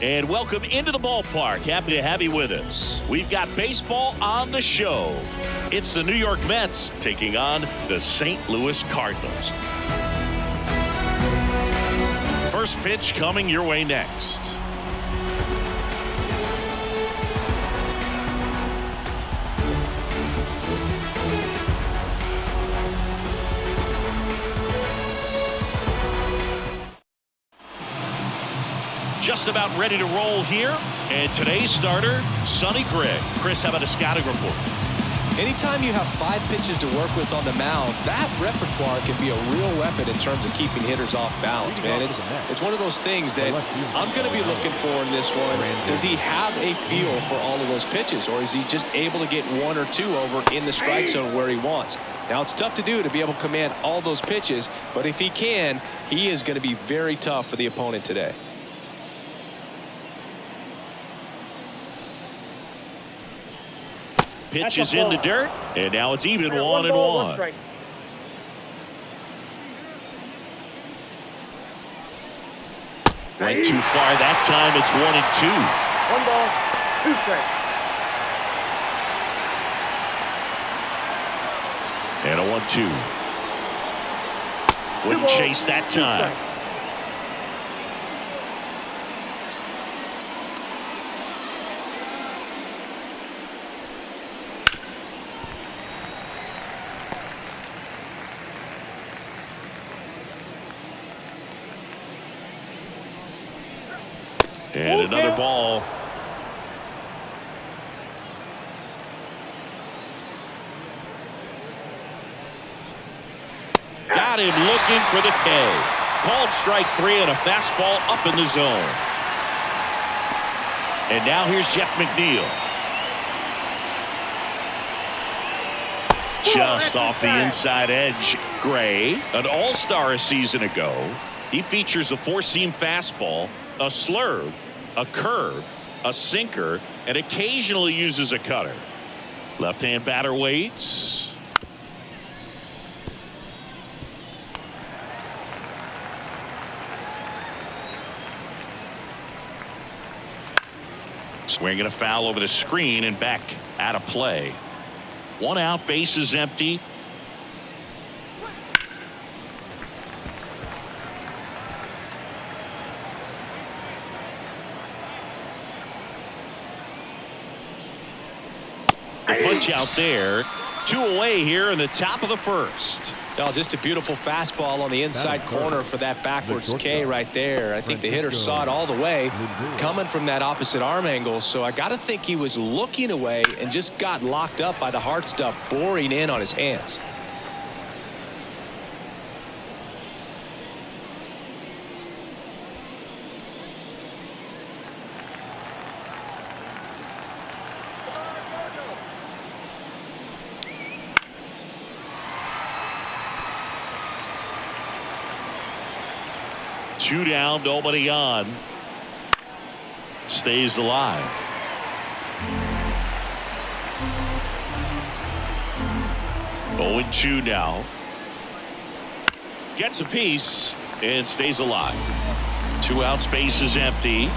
And welcome into the ballpark. Happy to have you with us. We've got baseball on the show. It's the New York Mets taking on the St. Louis Cardinals. First pitch coming your way next. Just about ready to roll here. And today's starter, Sonny Gregg. Chris, how about a scouting report? Anytime you have 5 pitches to work with on the mound, that repertoire can be a real weapon in terms of keeping hitters off balance, man. It's one of those things that I'm going to be looking for in this one. Does he have a feel for all of those pitches, or is he just able to get 1 or 2 over in the strike zone where he wants? Now, it's tough to do to be able to command all those pitches, but if he can, he is going to be very tough for the opponent today. Pitch is in the dirt, and now it's even 1-1. Went too far that time. It's 1-2. 1 ball, 2 strikes. And a 1-2. Wouldn't chase that time. And another ball. Got him looking for the K. Called strike 3 and a fastball up in the zone. And now here's Jeff McNeil. Just off the inside edge. Gray, an all-star a season ago. He features a 4-seam fastball, a slurve, a curve, a sinker, and occasionally uses a cutter. Left-hand batter waits. Swinging a foul over the screen and back out of play. 1 out, bases empty. Punch out there. 2 away here in the top of the first. Oh, just a beautiful fastball on the inside corner for that backwards K right there. I think the hitter saw it all the way coming from that opposite arm angle. So I got to think he was looking away and just got locked up by the hard stuff boring in on his hands. Two down, nobody on. Stays alive. Oh, 0-2 now. Gets a piece and stays alive. 2 out, space is empty.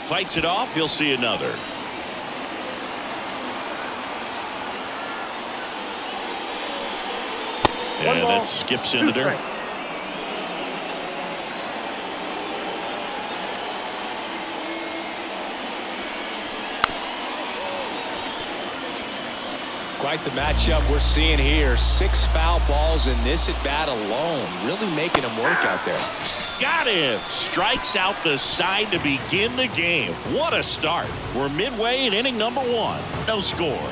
Fights it off. He'll see another. And that skips in the dirt. Quite the matchup we're seeing here. 6 foul balls in this at bat alone. Really making him work out there. Got him. Strikes out the side to begin the game. What a start. We're midway in inning number 1. No score.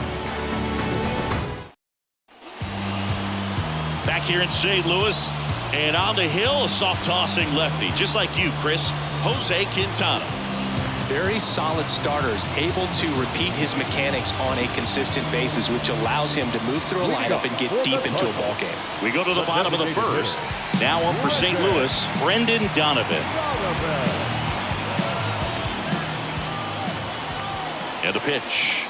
Back here in St. Louis, and on the hill, a soft-tossing lefty, just like you, Chris, Jose Quintana. Very solid starters, able to repeat his mechanics on a consistent basis, which allows him to move through a lineup and get deep into a ball game. We go to the bottom of the first. Now up for St. Louis, Brendan Donovan. And the pitch.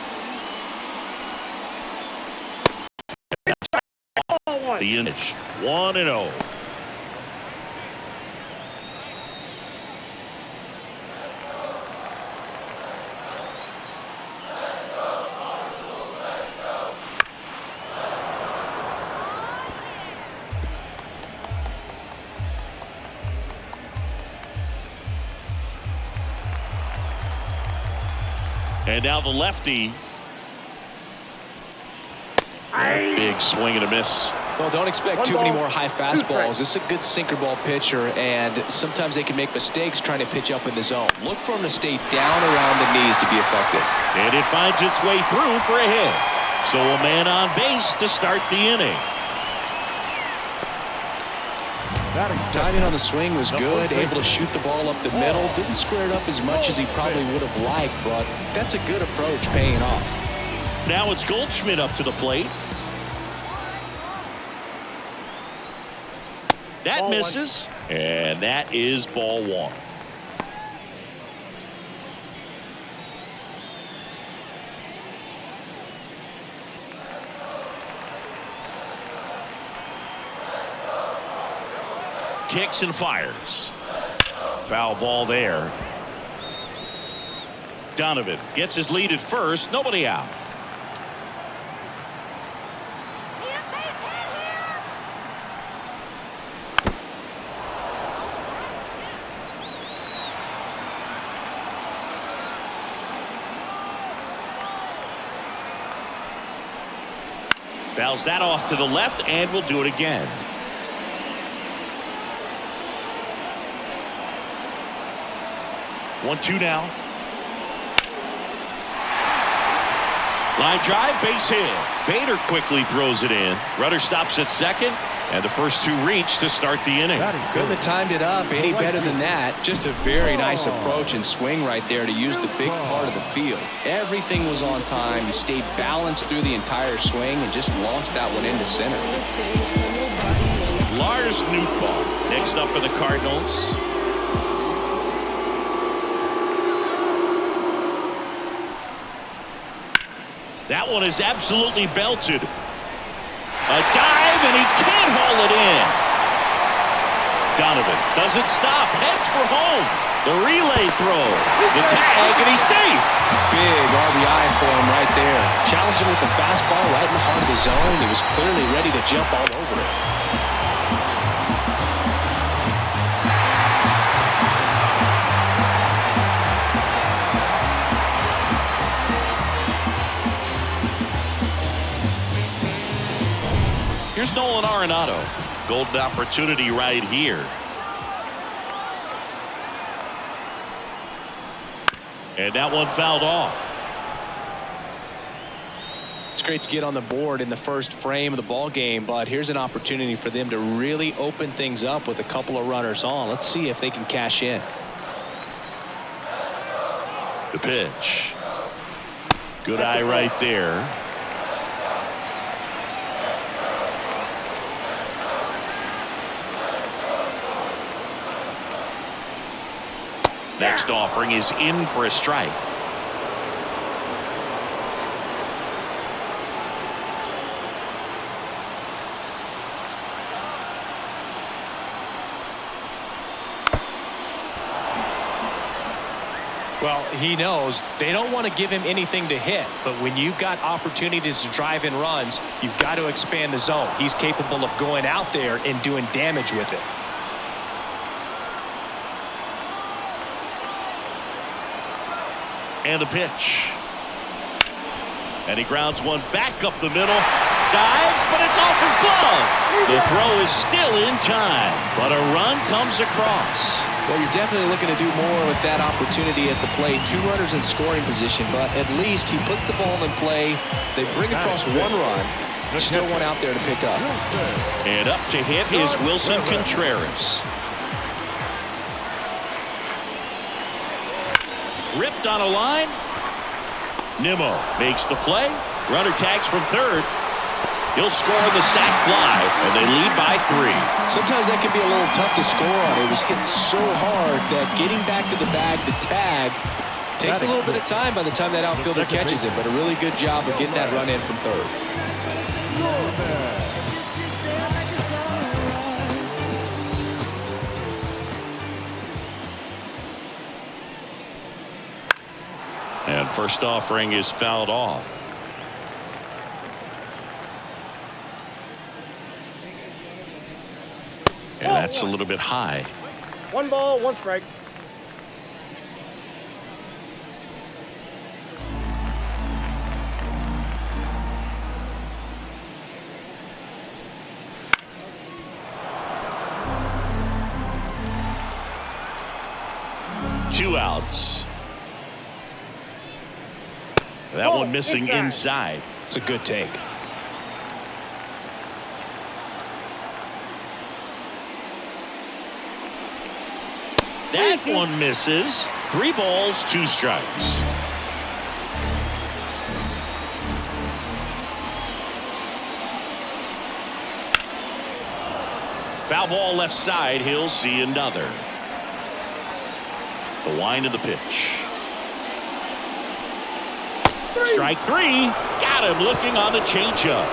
The inch. 1-0. And now the lefty. Big swing and a miss. Well, don't expect too many more high fastballs. This is a good sinker ball pitcher, and sometimes they can make mistakes trying to pitch up in the zone. Look for him to stay down around the knees to be effective. And it finds its way through for a hit. So a man on base to start the inning. Timing on the swing was good, able to shoot the ball up the middle. Didn't square it up as much as he probably would have liked, but that's a good approach paying off. Now it's Goldschmidt up to the plate. That misses, and that is ball one. Kicks and fires. Foul ball there. Donovan gets his lead at first. Nobody out. Fouls that off to the left, and will do it again. One-two now. Line drive, base hit. Bader quickly throws it in. Rudder stops at second, and the first two reach to start the inning. Couldn't have timed it up any better than that. Just a very nice approach and swing right there to use the big part of the field. Everything was on time. He stayed balanced through the entire swing and just launched that one into center. Lars Nootbaar next up for the Cardinals. That one is absolutely belted. A dive, and he can't haul it in. Donovan doesn't stop, heads for home. The relay throw, the tag, and he's safe. Big RBI for him right there. Challenged him with the fastball right in the heart of the zone. He was clearly ready to jump all over it. Here's Nolan Arenado. Golden opportunity right here. And that one fouled off. It's great to get on the board in the first frame of the ball game, but here's an opportunity for them to really open things up with a couple of runners on. Let's see if they can cash in. The pitch. Good eye right there. Next offering is in for a strike. Well, he knows they don't want to give him anything to hit, but when you've got opportunities to drive in runs, you've got to expand the zone. He's capable of going out there and doing damage with it. And the pitch. And he grounds one back up the middle. Dives, but it's off his glove. The throw is still in time, but a run comes across. Well, you're definitely looking to do more with that opportunity at the plate. Two runners in scoring position, but at least he puts the ball in play. They bring across one run. Still one out there to pick up. And up to hit is Wilson Contreras. Ripped on a line. Nimmo makes the play. Runner tags from third. He'll score on the sac fly, and they lead by 3. Sometimes that can be a little tough to score on. It was hit so hard that getting back to the bag, the tag, takes a little bit of time by the time that outfielder catches it, but a really good job of getting that run in from third. And first offering is fouled off. And that's a little bit high. 1 ball, 1 strike. 2 outs. That one missing inside. It's a good take. That one misses. 3 balls, 2 strikes. Foul ball left side. He'll see another. The wind of the pitch. Strike 3. Got him looking on the changeup.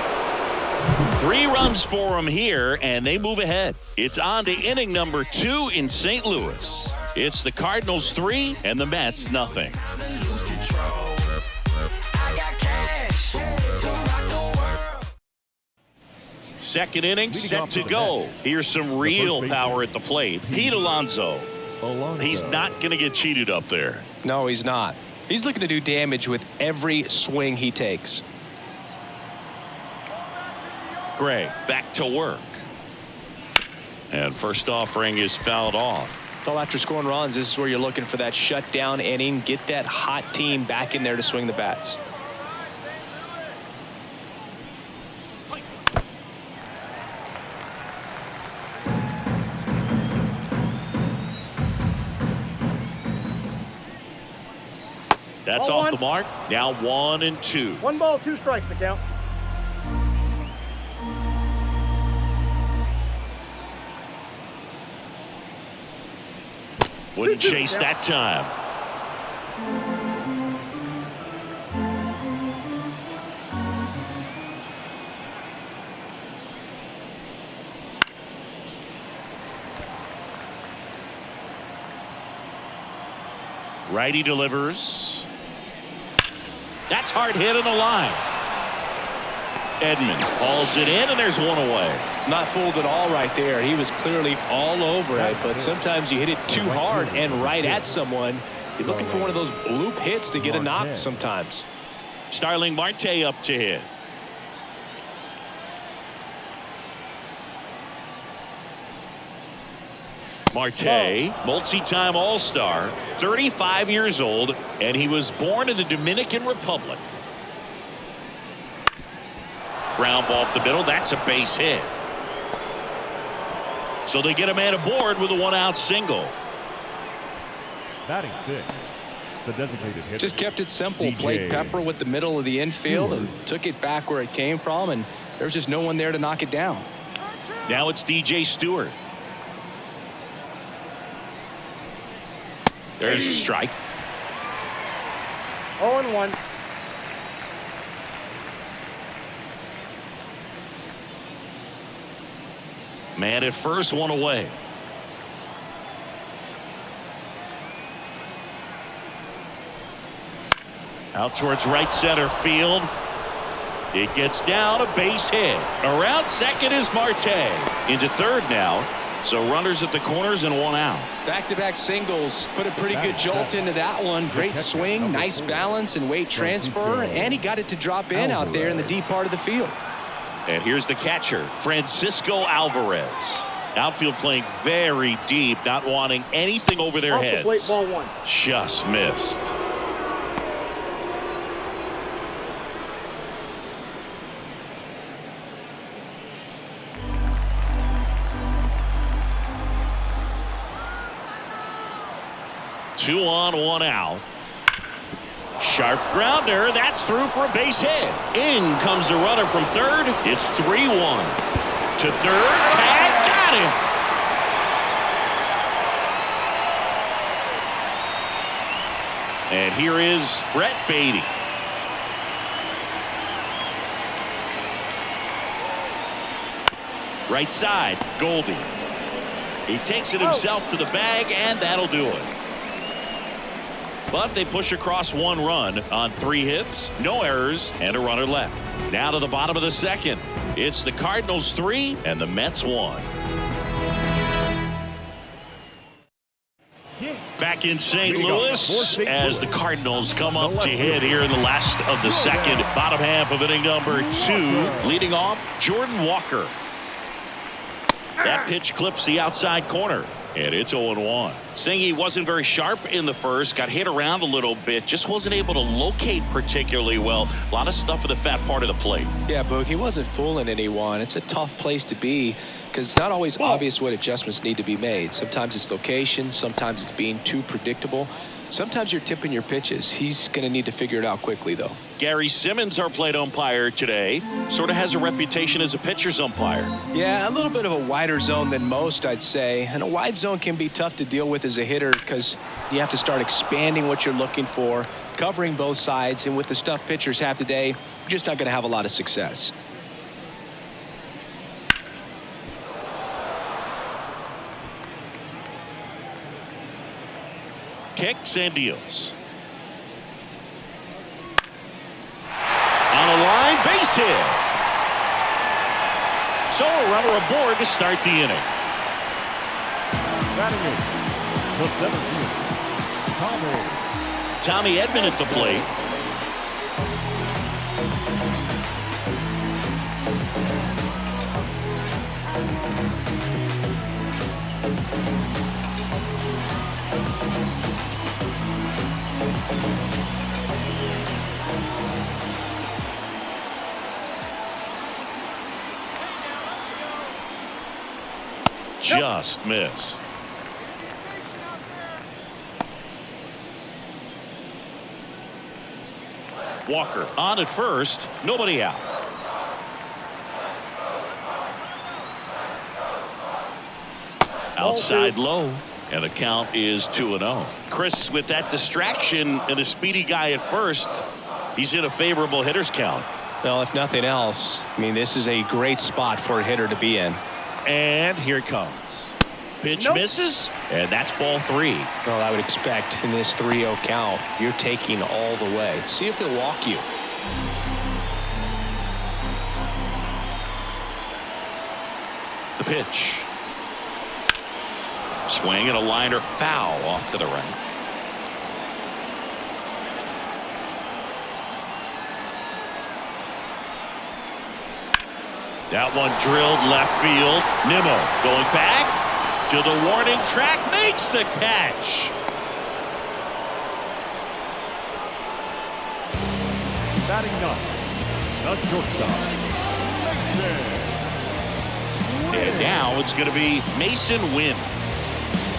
3 runs for him here, and they move ahead. It's on to inning number 2 in St. Louis. It's the Cardinals 3 and the Mets nothing. Second inning set to go. Here's some real power at the plate. Pete Alonso. He's not going to get cheated up there. No, he's not. He's looking to do damage with every swing he takes. Gray back to work. And first offering is fouled off. Well, after scoring runs, this is where you're looking for that shutdown inning. Get that hot team back in there to swing the bats. That's off the mark. Now 1 and 2. 1 ball, 2 strikes to count. Wouldn't chase that time. Righty delivers. That's hard hit in the line. Edman hauls it in, and there's 1 away. Not fooled at all right there. He was clearly all over it, but sometimes you hit it too hard and right at someone. You're looking for one of those bloop hits to get a knock sometimes. Starling Marte up to hit. Marte, multi-time All-Star, 35 years old, and he was born in the Dominican Republic. Ground ball up the middle. That's a base hit. So they get a man aboard with a 1-out single. Batting 6, the designated hitter. Just kept it simple. Played pepper with the middle of the infield and took it back where it came from, and there was just no one there to knock it down. Now it's DJ Stewart. There's a strike. 0-1. Man at first, 1 away. Out towards right center field. It gets down, a base hit. Around second is Marte. Into third now. So runners at the corners and 1 out. Back-to-back singles. Put a pretty good jolt into that one. Great swing, nice balance and weight transfer. And he got it to drop in out there in the deep part of the field. And here's the catcher, Francisco Alvarez. Outfield playing very deep, not wanting anything over their Off heads. the plate, ball 1. Just missed. Two on, 1 out. Sharp grounder. That's through for a base hit. In comes the runner from third. It's 3-1. To third. Tag. Got him. And here is Brett Beatty. Right side. Goldie. He takes it himself to the bag, and that'll do it. But they push across 1 run on 3 hits, no errors, and a runner left. Now to the bottom of the second. It's the Cardinals 3 and the Mets 1. Back in St. Louis as the Cardinals come up to hit here in the last of the second. Bottom half of inning number 2. Leading off, Jordan Walker. That pitch clips the outside corner. And it's 0-1. Saying he wasn't very sharp in the first, got hit around a little bit, just wasn't able to locate particularly well. A lot of stuff in the fat part of the plate. Yeah, Boog, he wasn't fooling anyone. It's a tough place to be because it's not always obvious what adjustments need to be made. Sometimes it's location, sometimes it's being too predictable. Sometimes you're tipping your pitches. He's going to need to figure it out quickly, though. Gary Simmons, our plate umpire today, sort of has a reputation as a pitcher's umpire. Yeah, a little bit of a wider zone than most, I'd say. And a wide zone can be tough to deal with as a hitter because you have to start expanding what you're looking for, covering both sides. And with the stuff pitchers have today, you're just not going to have a lot of success. Kicks and deals. On a line, base hit. So a runner aboard to start the inning. Batting in the 17th, Tommy Edman at the plate. Just missed. Walker on at first, nobody out. Outside low, and the count is 2-0. Chris, with that distraction and a speedy guy at first, he's in a favorable hitter's count. Well, if nothing else, I mean, this is a great spot for a hitter to be in. And here it comes. Pitch misses, and that's ball 3. Well, I would expect in this 3-0 count, you're taking all the way. See if they'll walk you. The pitch. Swing and a liner foul off to the right. That one drilled left field. Nimmo going back to the warning track, makes the catch. batting ninth, the shortstop. And now it's going to be Mason Wynn.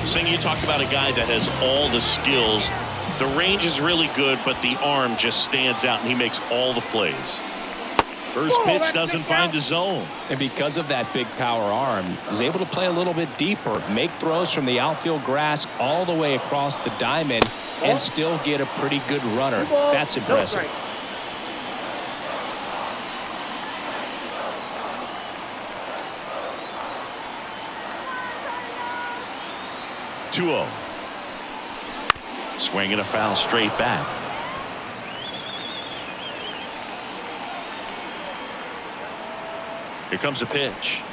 Saying you talk about a guy that has all the skills. The range is really good, but the arm just stands out, and he makes all the plays. First pitch doesn't find the zone. And because of that big power arm, he's able to play a little bit deeper, make throws from the outfield grass all the way across the diamond, and still get a pretty good runner. That's impressive. 2-0. Swinging a foul straight back. Here comes a pitch.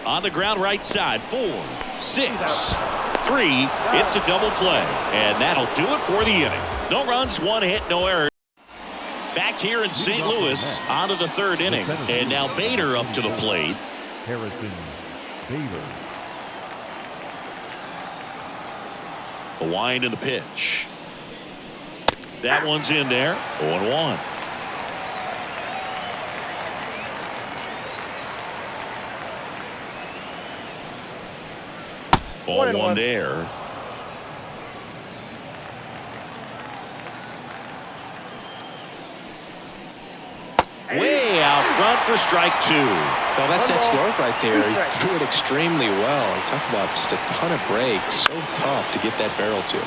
On the ground right side. 4, 6, 3. It's a double play. And that'll do it for the inning. No runs, 1 hit, no errors. Back here in St. Louis, on to the third inning. And now Bader up to the plate. Harrison Bader. The wind and the pitch. That one's in there. 0-1. Ball 1 there. Way out front for strike 2. Well, that's that slurve right there. He threw it extremely well. Talk about just a ton of breaks. So tough to get that barrel to.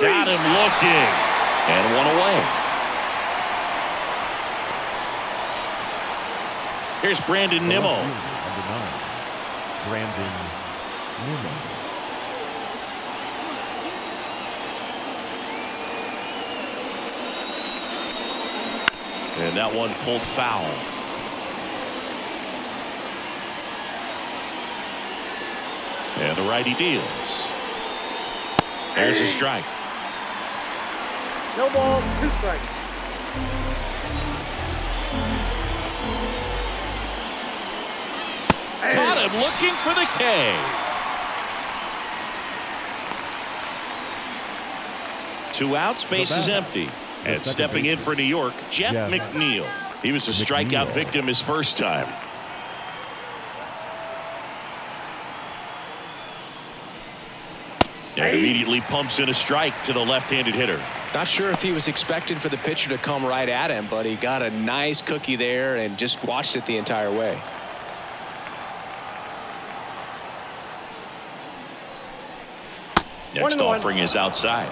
Got him looking. And 1 away. Here's Brandon Nimmo. Number 9, Brandon Nimmo. And that one pulled foul. And the righty deals. There's a strike. No ball, 2 strikes. Caught him looking for the K. Two outs, base is empty. And stepping in for New York, Jeff McNeil. He was a strikeout victim his first time. And immediately pumps in a strike to the left-handed hitter. Not sure if he was expecting for the pitcher to come right at him, but he got a nice cookie there and just watched it the entire way. Next offering is outside.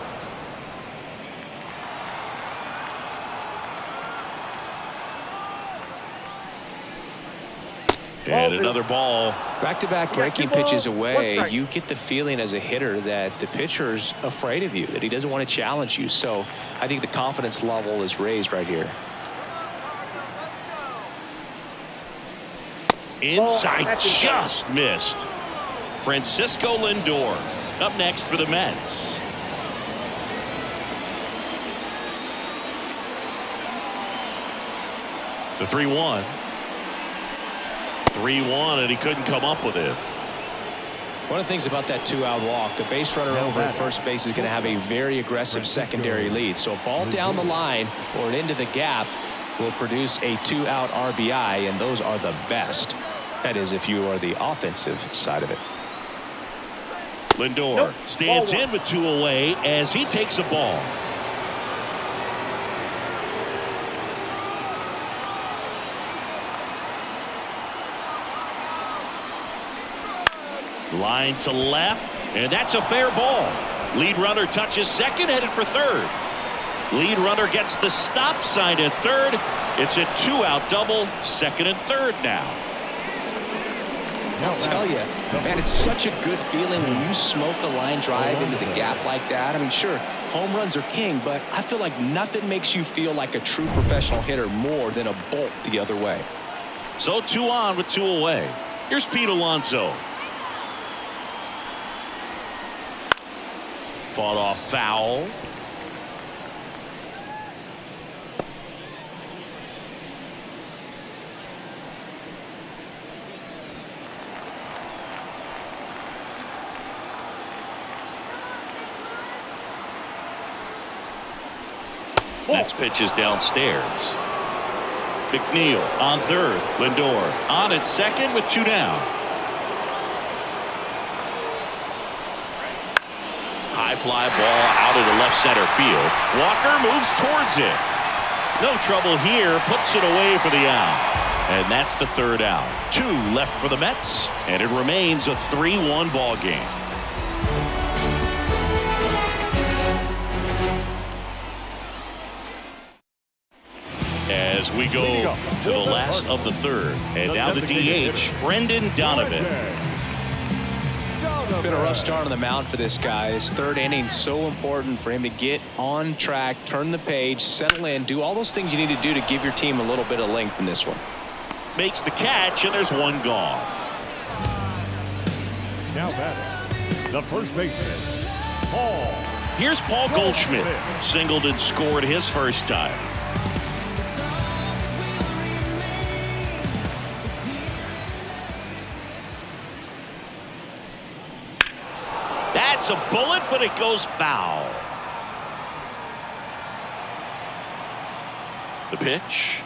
And another ball. Back-to-back breaking pitches away, you get the feeling as a hitter that the pitcher's afraid of you, that he doesn't want to challenge you. So I think the confidence level is raised right here. Inside, just missed. Francisco Lindor up next for the Mets. The 3-1. 3-1, and he couldn't come up with it. One of the things about that two-out walk, the base runner over at first base is going to have a very aggressive secondary lead. So a ball down the line or into the gap will produce a two-out RBI, and those are the best. That is, if you are the offensive side of it. Lindor stands in with two away as he takes a ball. Line to left, and that's a fair ball. Lead runner touches second, headed for third. Lead runner gets the stop sign at third. It's a two-out double, second and third now. I'll tell you, man, it's such a good feeling when you smoke a line drive into the gap like that. I mean, sure, home runs are king, but I feel like nothing makes you feel like a true professional hitter more than a bolt the other way. So 2 on with 2 away. Here's Pete Alonso. Fought off foul. Next pitch is downstairs. McNeil on third. Lindor on at second with 2 down. High fly ball out of the left center field. Walker moves towards it. No trouble here. Puts it away for the out. And that's the third out. 2 left for the Mets. And it remains a 3-1 ball game. As we go to the last of the third. And now the DH, Brendan Donovan. It's been a rough start on the mound for this guy. His third inning so important for him to get on track, turn the page, settle in, do all those things you need to do to give your team a little bit of length in this one. Makes the catch, and there's 1 gone. Now batting, the first baseman, Paul. Here's Paul Goldschmidt. Singled and scored his first time. That's a bullet, but it goes foul. The pitch.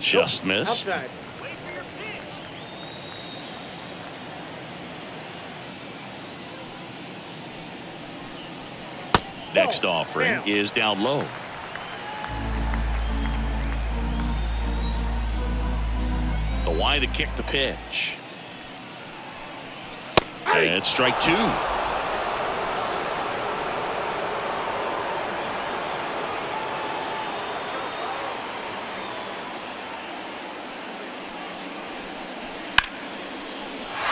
Just missed. Outside. Next offering is down low. The wide to kick the pitch. And strike 2.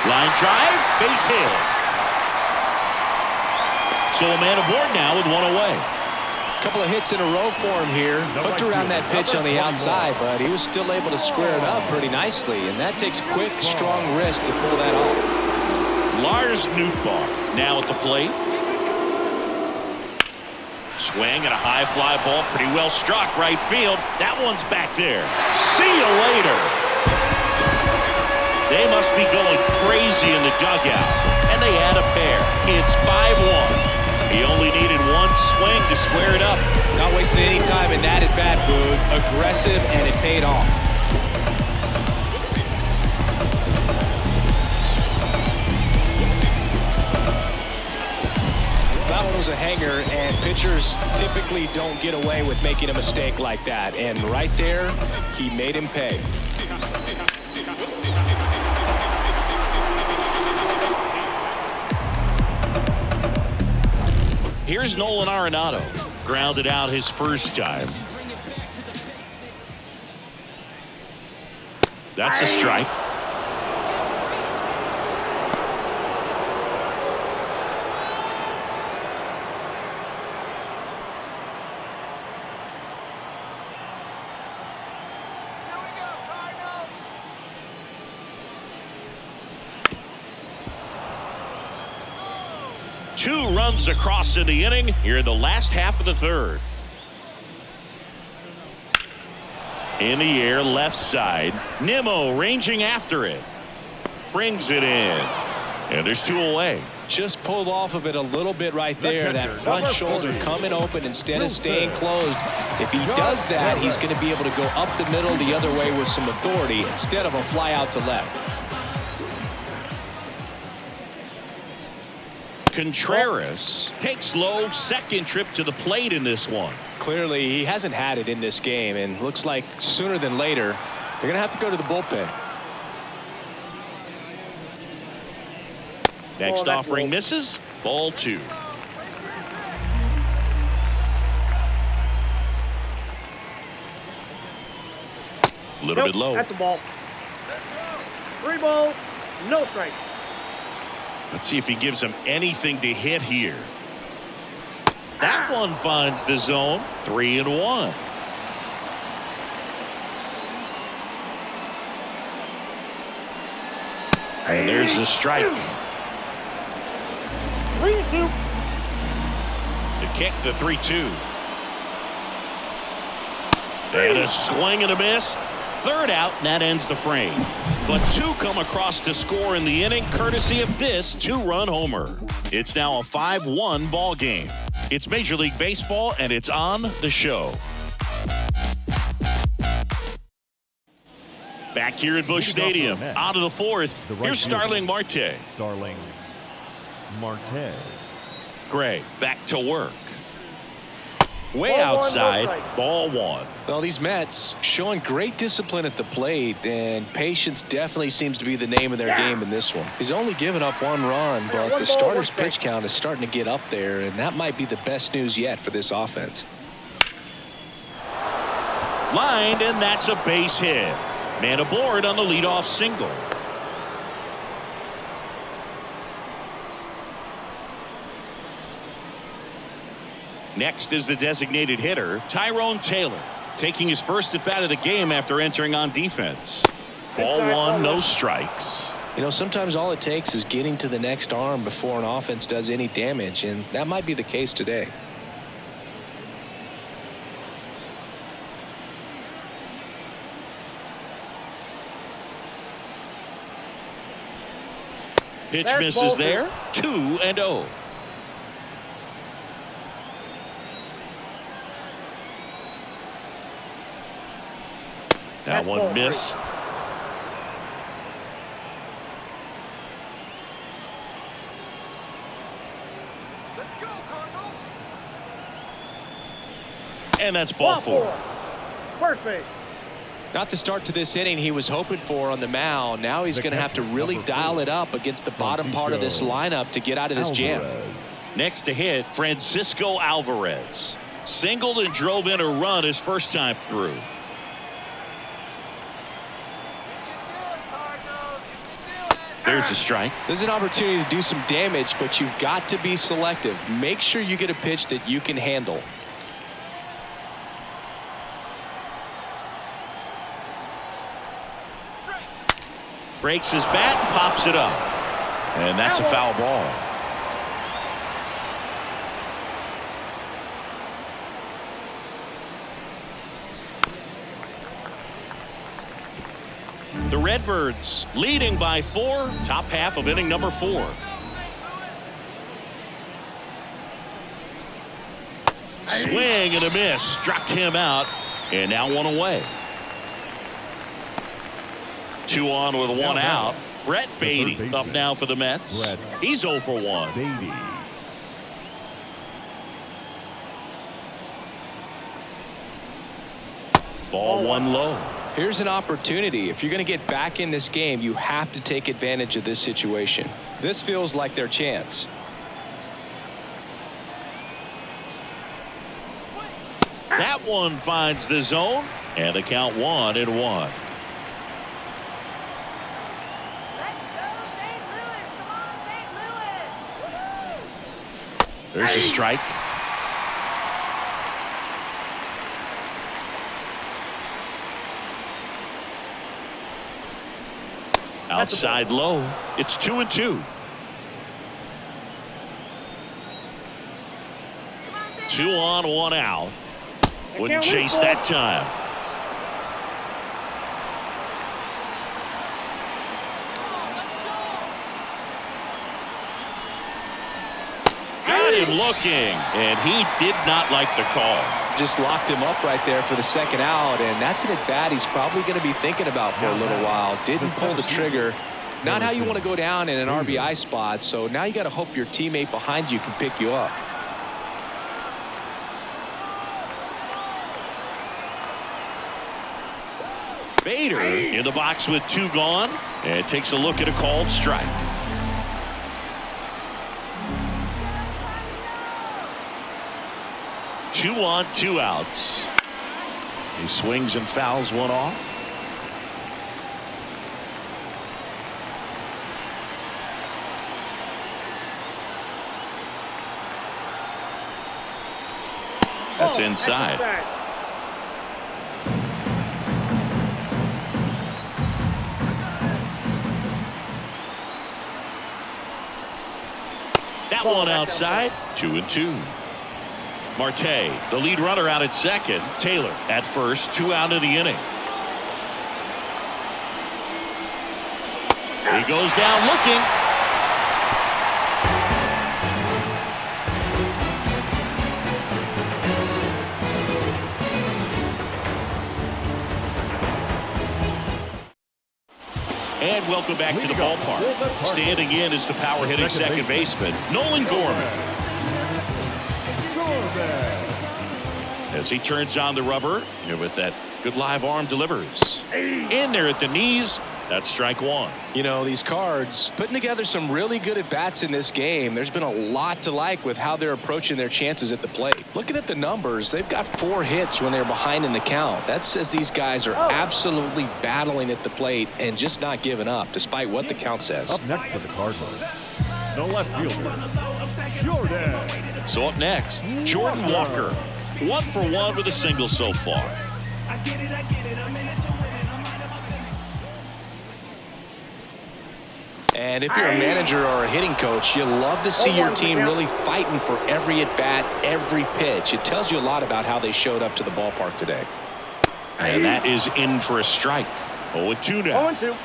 Line drive, base hit. So a man aboard now with 1 away. Couple of hits in a row for him here. Hooked around that pitch on the outside, but he was still able to square it up pretty nicely, and that takes quick, strong wrist to pull that off. Lars Nootbaar now at the plate. Swing and a high fly ball, pretty well struck right field. That one's back there. See you later. They must be going crazy in the dugout, and they add a pair. It's 5-1. He only needed one swing to square it up. Not wasting any time in that at bat, Boog. Aggressive, and it paid off. That one was a hanger, and pitchers typically don't get away with making a mistake like that. And right there, he made him pay. Here's Nolan Arenado. Grounded out his first time. That's a strike. Two runs across in the inning here in the last half of the third. In the air, left side. Nimmo ranging after it. Brings it in. And there's two away. Just pulled off of it a little bit right there. That front shoulder coming open instead of staying closed. If he does that, he's going to be able to go up the middle the other way with some authority instead of a fly out to left. Contreras takes low, second trip to the plate in this one. Clearly, he hasn't had it in this game, and looks like sooner than later, they're going to have to go to the bullpen. Next offering misses. Ball 2. A little bit low. That's the ball. 3 balls, no strike. Let's see if he gives him anything to hit here. That one finds the zone. 3-1. And there's the strike. 3-2. The kick, the 3-2. And a swing and a miss. Third out, and that ends the frame. But two come across to score in the inning, courtesy of this 2-run homer. It's now a 5-1 ball game. It's Major League Baseball, and it's on the show. Back here at Busch Stadium, out of the fourth. Here's Starling Marte. Starling Marte. Gray back to work. Way Ball 1, outside, no strike. ball 1. Well, these Mets showing great discipline at the plate, and patience definitely seems to be the name of their game in this one. He's only given up 1 run, but the starter's pitch count is starting to get up there, and that might be the best news yet for this offense. Lined, and that's a base hit. Man aboard on the leadoff single. Next is the designated hitter, Tyrone Taylor, taking his first at bat of the game after entering on defense. Ball 1, no strikes. You know, sometimes all it takes is getting to the next arm before an offense does any damage, and that might be the case today. Pitch That's misses ball there. 2-0. That That's one ball missed. Let's go, Cardinals. And that's ball 4. First base. Not the start to this inning he was hoping for on the mound. Now he's going to have to really dial it up against the bottom part of this lineup to get out of this jam. Next to hit, Francisco Alvarez. Singled and drove in a run his first time through. There's a strike. There's an opportunity to do some damage, but you've got to be selective. Make sure you get a pitch that you can handle. Breaks his bat and pops it up. And that's a foul ball. The Redbirds leading by 4. Top half of inning number 4. Swing and a miss. Struck him out. And now 1 away. 2 on with 1 out. Brett Beatty up now for the Mets. He's 0 for 1. Beatty. Ball 1 low. Here's an opportunity. If you're going to get back in this game, you have to take advantage of this situation. This feels like their chance. That one finds the zone, and the count 1-1. There's a strike. Outside low. It's 2-2. 2 on, 1 out. Wouldn't chase that time. Got him looking, and he did not like the call. Just locked him up right there for the second out, and that's an at-bat he's probably going to be thinking about for a little while. Didn't pull the trigger. Not how you want to go down in an RBI spot, so now you got to hope your teammate behind you can pick you up. Bader in the box with 2 gone, and takes a look at a called strike. Two on, 2 outs. He swings and fouls one off. That's inside. That one outside. 2-2. Marte, the lead runner, out at second. Taylor at first. 2 out of the inning. He goes down looking. And welcome back to the ballpark. Standing in is the power hitting second baseman, Nolan Gorman. As he turns on the rubber, here with that good live arm, delivers. In there at the knees. That's strike 1. You know, these Cards putting together some really good at-bats in this game. There's been a lot to like with how they're approaching their chances at the plate. Looking at the numbers, they've got 4 hits when they're behind in the count. That says these guys are absolutely battling at the plate and just not giving up, despite what the count says. Up next for the Cardinals, the left fielder, Jordan. So up next, Jordan Walker. 1 for 1 with a single so far. And if you're a manager or a hitting coach, you love to see your team really fighting for every at-bat, every pitch. It tells you a lot about how they showed up to the ballpark today. And that is in for a strike. 0-2 now. 0-2.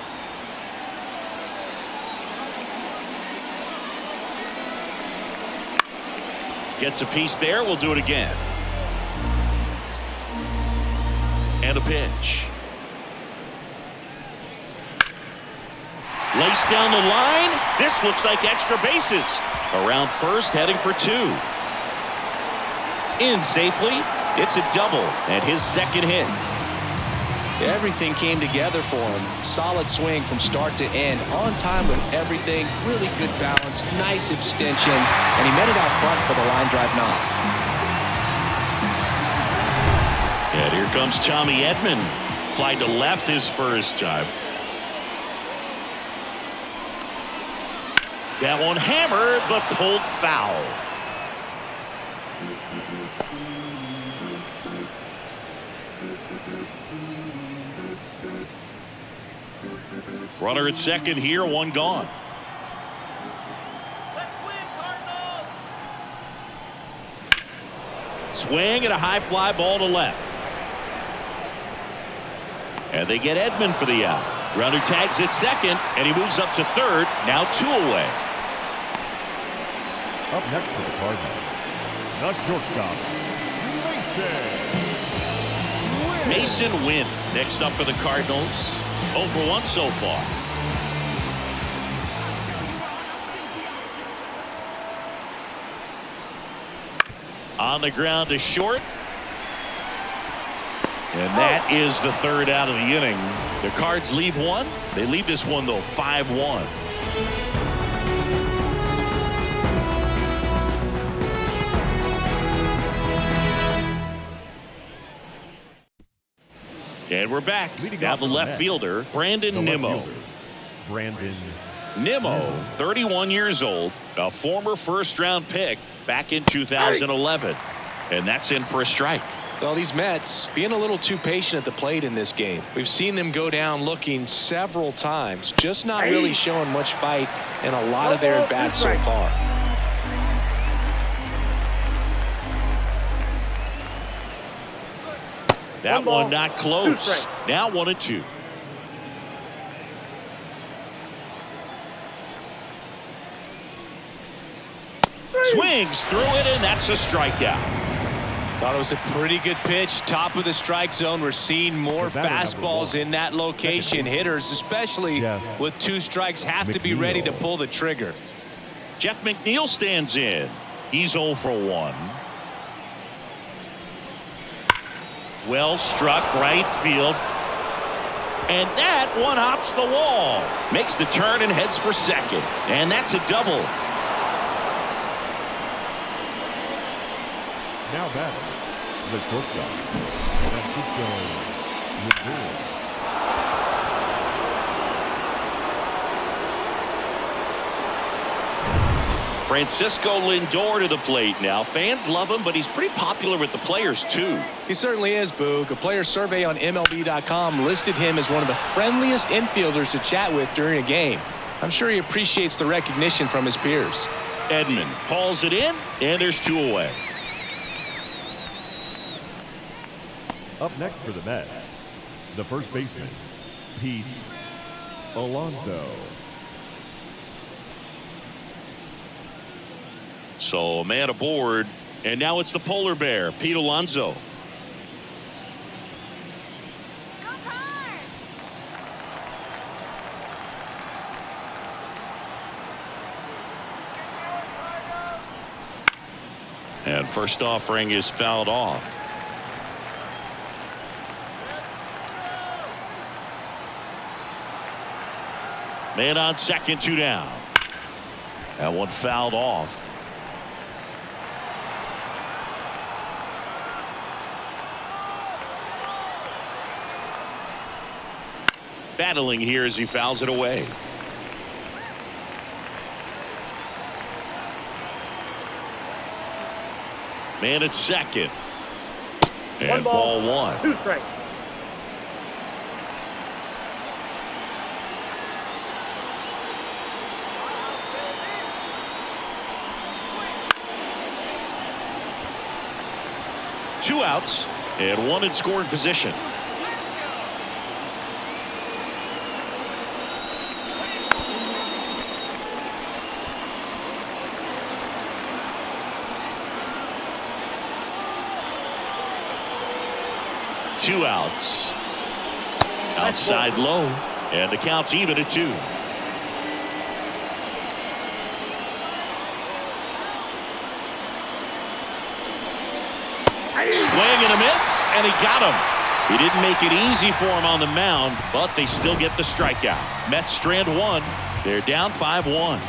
Gets a piece there. We'll do it again. And a pitch. Laced down the line. This looks like extra bases. Around first, heading for 2. In safely. It's a double and his second hit. Everything came together for him. Solid swing from start to end. On time with everything. Really good balance. Nice extension. And he met it out front for the line drive knock. And here comes Tommy Edman. Fly to left his first time. That one hammered, but pulled foul. Runner at second here, 1 gone. Swing and a high fly ball to left. And they get Edman for the out. Runner tags at second, and he moves up to third. Now 2 away. Up next for the Cardinals, the shortstop, Mason Wynn next up for the Cardinals. 0 for 1 so far. On the ground to short. And that is the third out of the inning. The Cards leave one. They leave this one, though, 5-1. And we're back. Now the left fielder, Brandon Nimmo. Nimmo, 31 years old, a former first-round pick back in 2011. And that's in for a strike. Well, these Mets being a little too patient at the plate in this game. We've seen them go down looking several times, just not really showing much fight in a lot of their at-bats so far. That one not close. Now 1-2. Swings through it, and that's a strikeout. Thought it was a pretty good pitch. Top of the strike zone. We're seeing more fastballs in that location. Hitters, especially with 2 strikes, have to be ready to pull the trigger. Jeff McNeil stands in. He's 0 for 1. Well struck right field. And that one hops the wall. Makes the turn and heads for second. And that's a double. Now batting, the shortstop, Francisco Lindor to the plate now. Fans love him, but he's pretty popular with the players, too. He certainly is, Boog. A player survey on MLB.com listed him as one of the friendliest infielders to chat with during a game. I'm sure he appreciates the recognition from his peers. Edman hauls it in, and there's 2 away. Up next for the Mets, the first baseman, Pete Alonso. So a man aboard, and now it's the polar bear, Pete Alonso. And first offering is fouled off. Man on second, 2 down. That one fouled off. Battling here as he fouls it away. Man at second. And ball 1. 2 strikes. Two outs and 1 in scoring position. Two outs. Outside low, and the count's even at 2. Swing and a miss, and he got him. He didn't make it easy for him on the mound, but they still get the strikeout. Mets strand 1. They're down 5-1.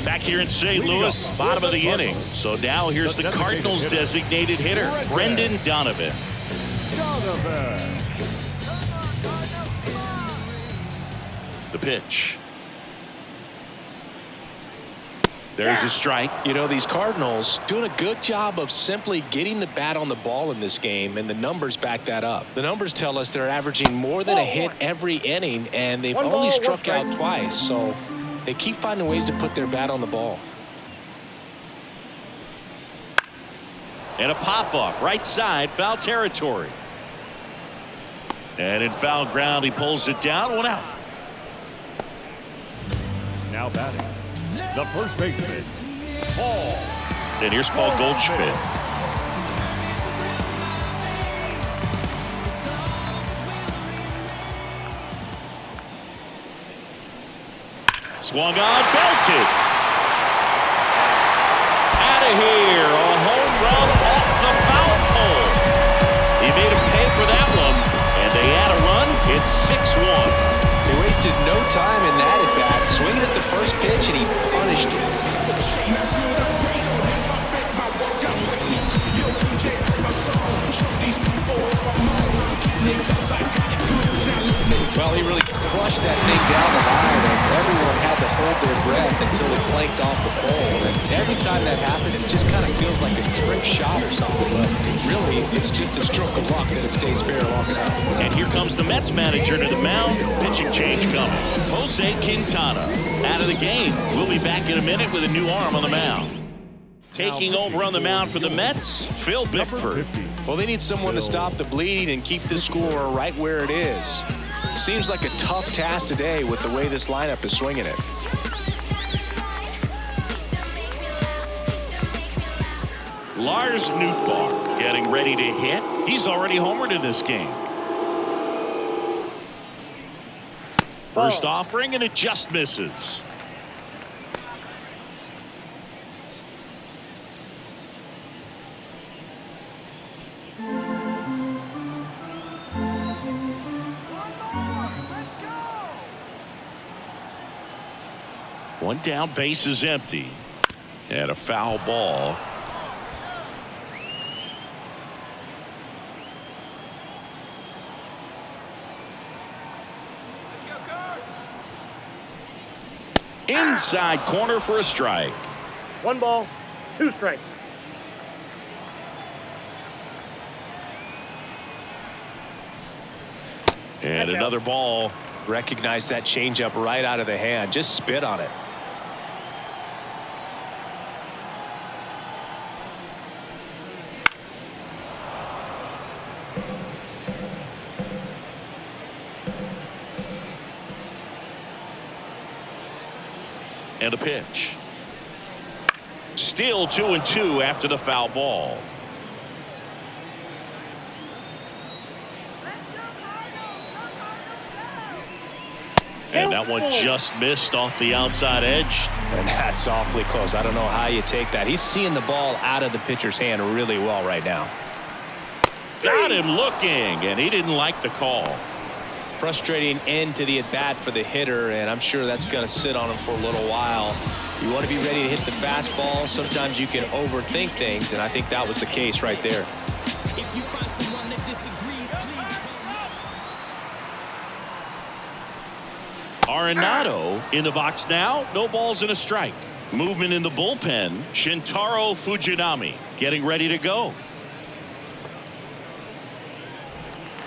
Back here in St. Louis, bottom of the inning. So now here's the Cardinals' designated hitter, Brendan Donovan. The pitch. There's a strike. You know, these Cardinals doing a good job of simply getting the bat on the ball in this game, and the numbers back that up. The numbers tell us they're averaging more than a hit every inning, and they've only struck out twice, so they keep finding ways to put their bat on the ball. And a pop-up, right side, foul territory. And in foul ground, he pulls it down, 1 out. Now batting, the first baseman, Paul. And here's Paul Goldschmidt. Swung on, belted. Out of here, a home run off the foul pole. He made him pay for that one, and they add a run. It's 6-1. They wasted no time in that at bat, swinging at the first pitch, and he punished it. Well, he really crushed that thing down the line, and everyone had to hold their breath until it planked off the pole. And every time that happens, it just kind of feels like a trick shot or something, but really, it's just a stroke of luck that it stays fair long enough. And here comes the Mets manager to the mound. Pitching change coming. Jose Quintana out of the game. We'll be back in a minute with a new arm on the mound. Taking over on the mound for the Mets, Phil Bickford. Well, they need someone to stop the bleeding and keep the score right where it is. Seems like a tough task today with the way this lineup is swinging it. Lars Nootbaar getting ready to hit. He's already homered in this game. First offering, and it just misses. One down, base is empty. And a foul ball. Inside corner for a strike. 1 ball, 2 strikes. And another ball. Recognize that changeup right out of the hand. Just spit on it. And a pitch. Still 2-2 after the foul ball. And that one just missed off the outside edge. And that's awfully close. I don't know how you take that. He's seeing the ball out of the pitcher's hand really well right now. Got him looking, and he didn't like the call. Frustrating end to the at-bat for the hitter, and I'm sure that's going to sit on him for a little while. You want to be ready to hit the fastball. Sometimes you can overthink things, and I think that was the case right there. If you find someone that disagrees, please. Arenado in the box now. No balls and a strike. Movement in the bullpen. Shintaro Fujinami getting ready to go.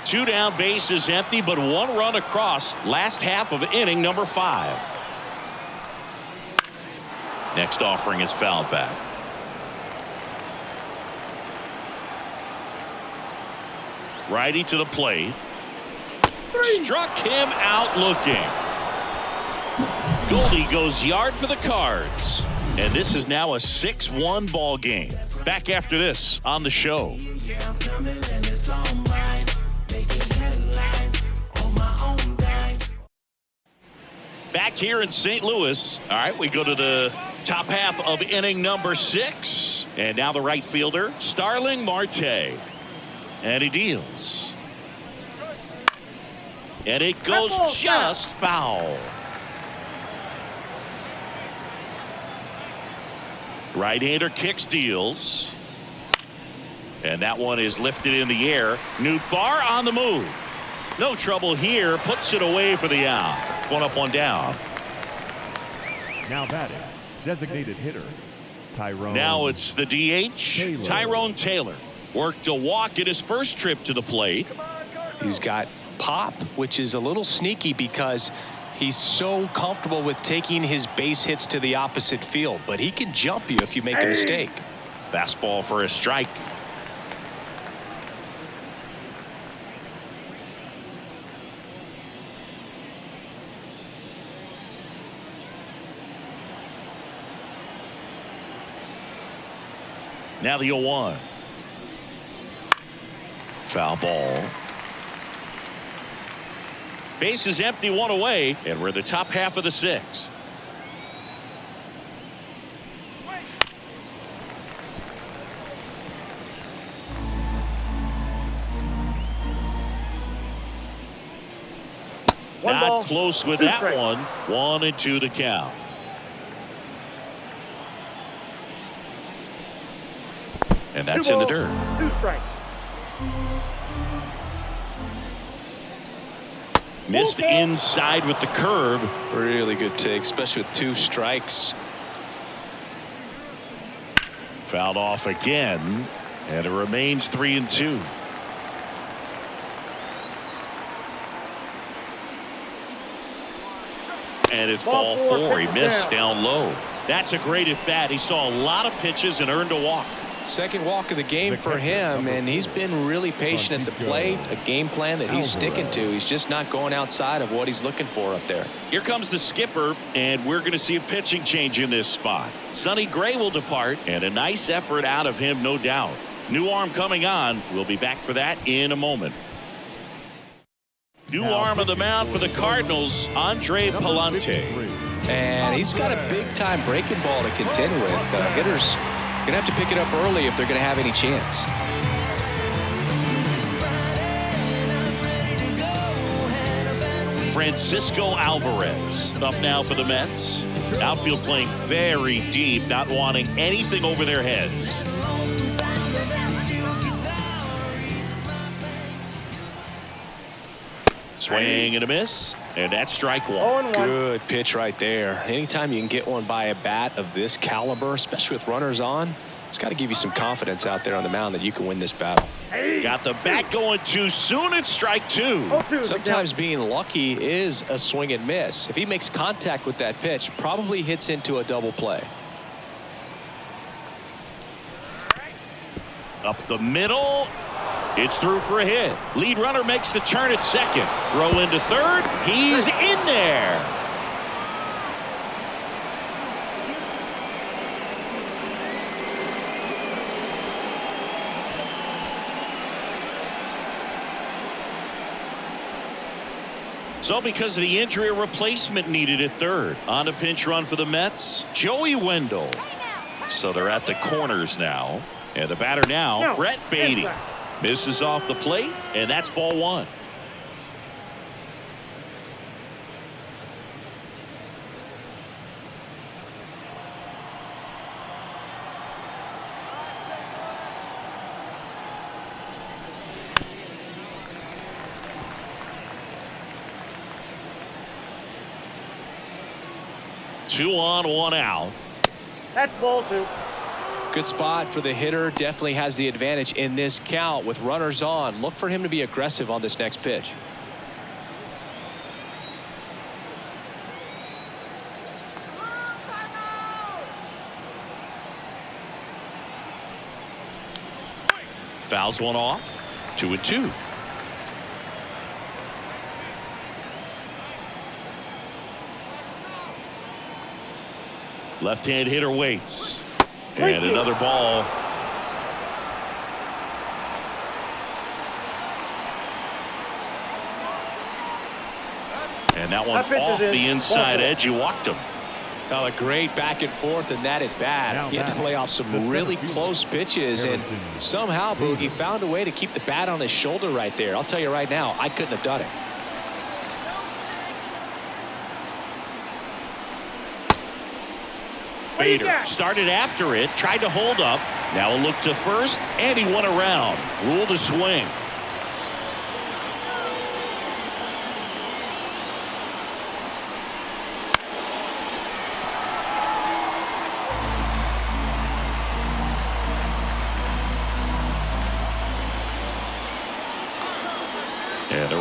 2 down, base is empty, but 1 run across. Last half of inning number 5. Next offering is fouled back. Righty to the plate. Struck him out looking. Goldie goes yard for the Cards. And this is now a 6-1 ball game. Back after this on the show. Back here in St. Louis. All right, we go to the top half of inning number 6. And now the right fielder, Starling Marte. And he deals. And it goes just foul. Right-hander kicks, deals. And that one is lifted in the air. Nootbaar on the move. No trouble here. Puts it away for the out. 1 up, 1 down. Now batting, Designated hitter, Tyrone. Now it's the DH, Taylor. Tyrone Taylor. Worked a walk in his first trip to the plate. He's got pop, which is a little sneaky because he's so comfortable with taking his base hits to the opposite field, but he can jump you if you make a mistake. Fastball for a strike. Now the 0-1. Foul ball. Base is empty, one away, and we're the top half of the sixth. Not close with that one. 1-2 the count. And that's in the dirt. 2 strikes. Missed inside with the curve. Really good take, especially with 2 strikes. Fouled off again, and it remains 3-2. And it's ball 4. He missed down low. That's a great at bat. He saw a lot of pitches and earned a walk. Second walk of the game for him, and he's been really patient at the plate. A game plan that he's sticking to. He's just not going outside of what he's looking for up there. Here comes the skipper, and we're going to see a pitching change in this spot. Sonny Gray will depart, and a nice effort out of him, no doubt. New arm coming on. We'll be back for that in a moment. New arm of the mound for the Cardinals, Andre Palante. And he's got a big-time breaking ball to contend with. Hitters going to have to pick it up early if they're going to have any chance. Francisco Alvarez up now for the Mets. Outfield playing very deep, not wanting anything over their heads. Swing and a miss, and that's strike 1. Good pitch right there. Anytime you can get one by a bat of this caliber, especially with runners on, it's got to give you some confidence out there on the mound that you can win this battle. Got the bat going too soon. It's strike 2. Sometimes being lucky is a swing and miss. If he makes contact with that pitch, probably hits into a double play. Up the middle. It's through for a hit. Lead runner makes the turn at second. Throw into third. He's in there. So because of the injury, a replacement needed at third. On a pinch run for the Mets, Joey Wendell. So they're at the corners now. And the batter now, Brett Beatty. Misses off the plate, and that's ball 1. Two on, 1 out. That's ball 2. Good spot for the hitter. Definitely has the advantage in this count with runners on. Look for him to be aggressive on this next pitch. Fouls one off. 2-2. Left-hand hitter waits. And another ball. And that one off the inside edge. You walked him. Oh, a great back and forth in that at bat. He had to lay off some really close pitches, and somehow Boogie found a way to keep the bat on his shoulder right there. I'll tell you right now, I couldn't have done it. Bader started after it, tried to hold up. Now a look to first, and he went around. Ruled the swing.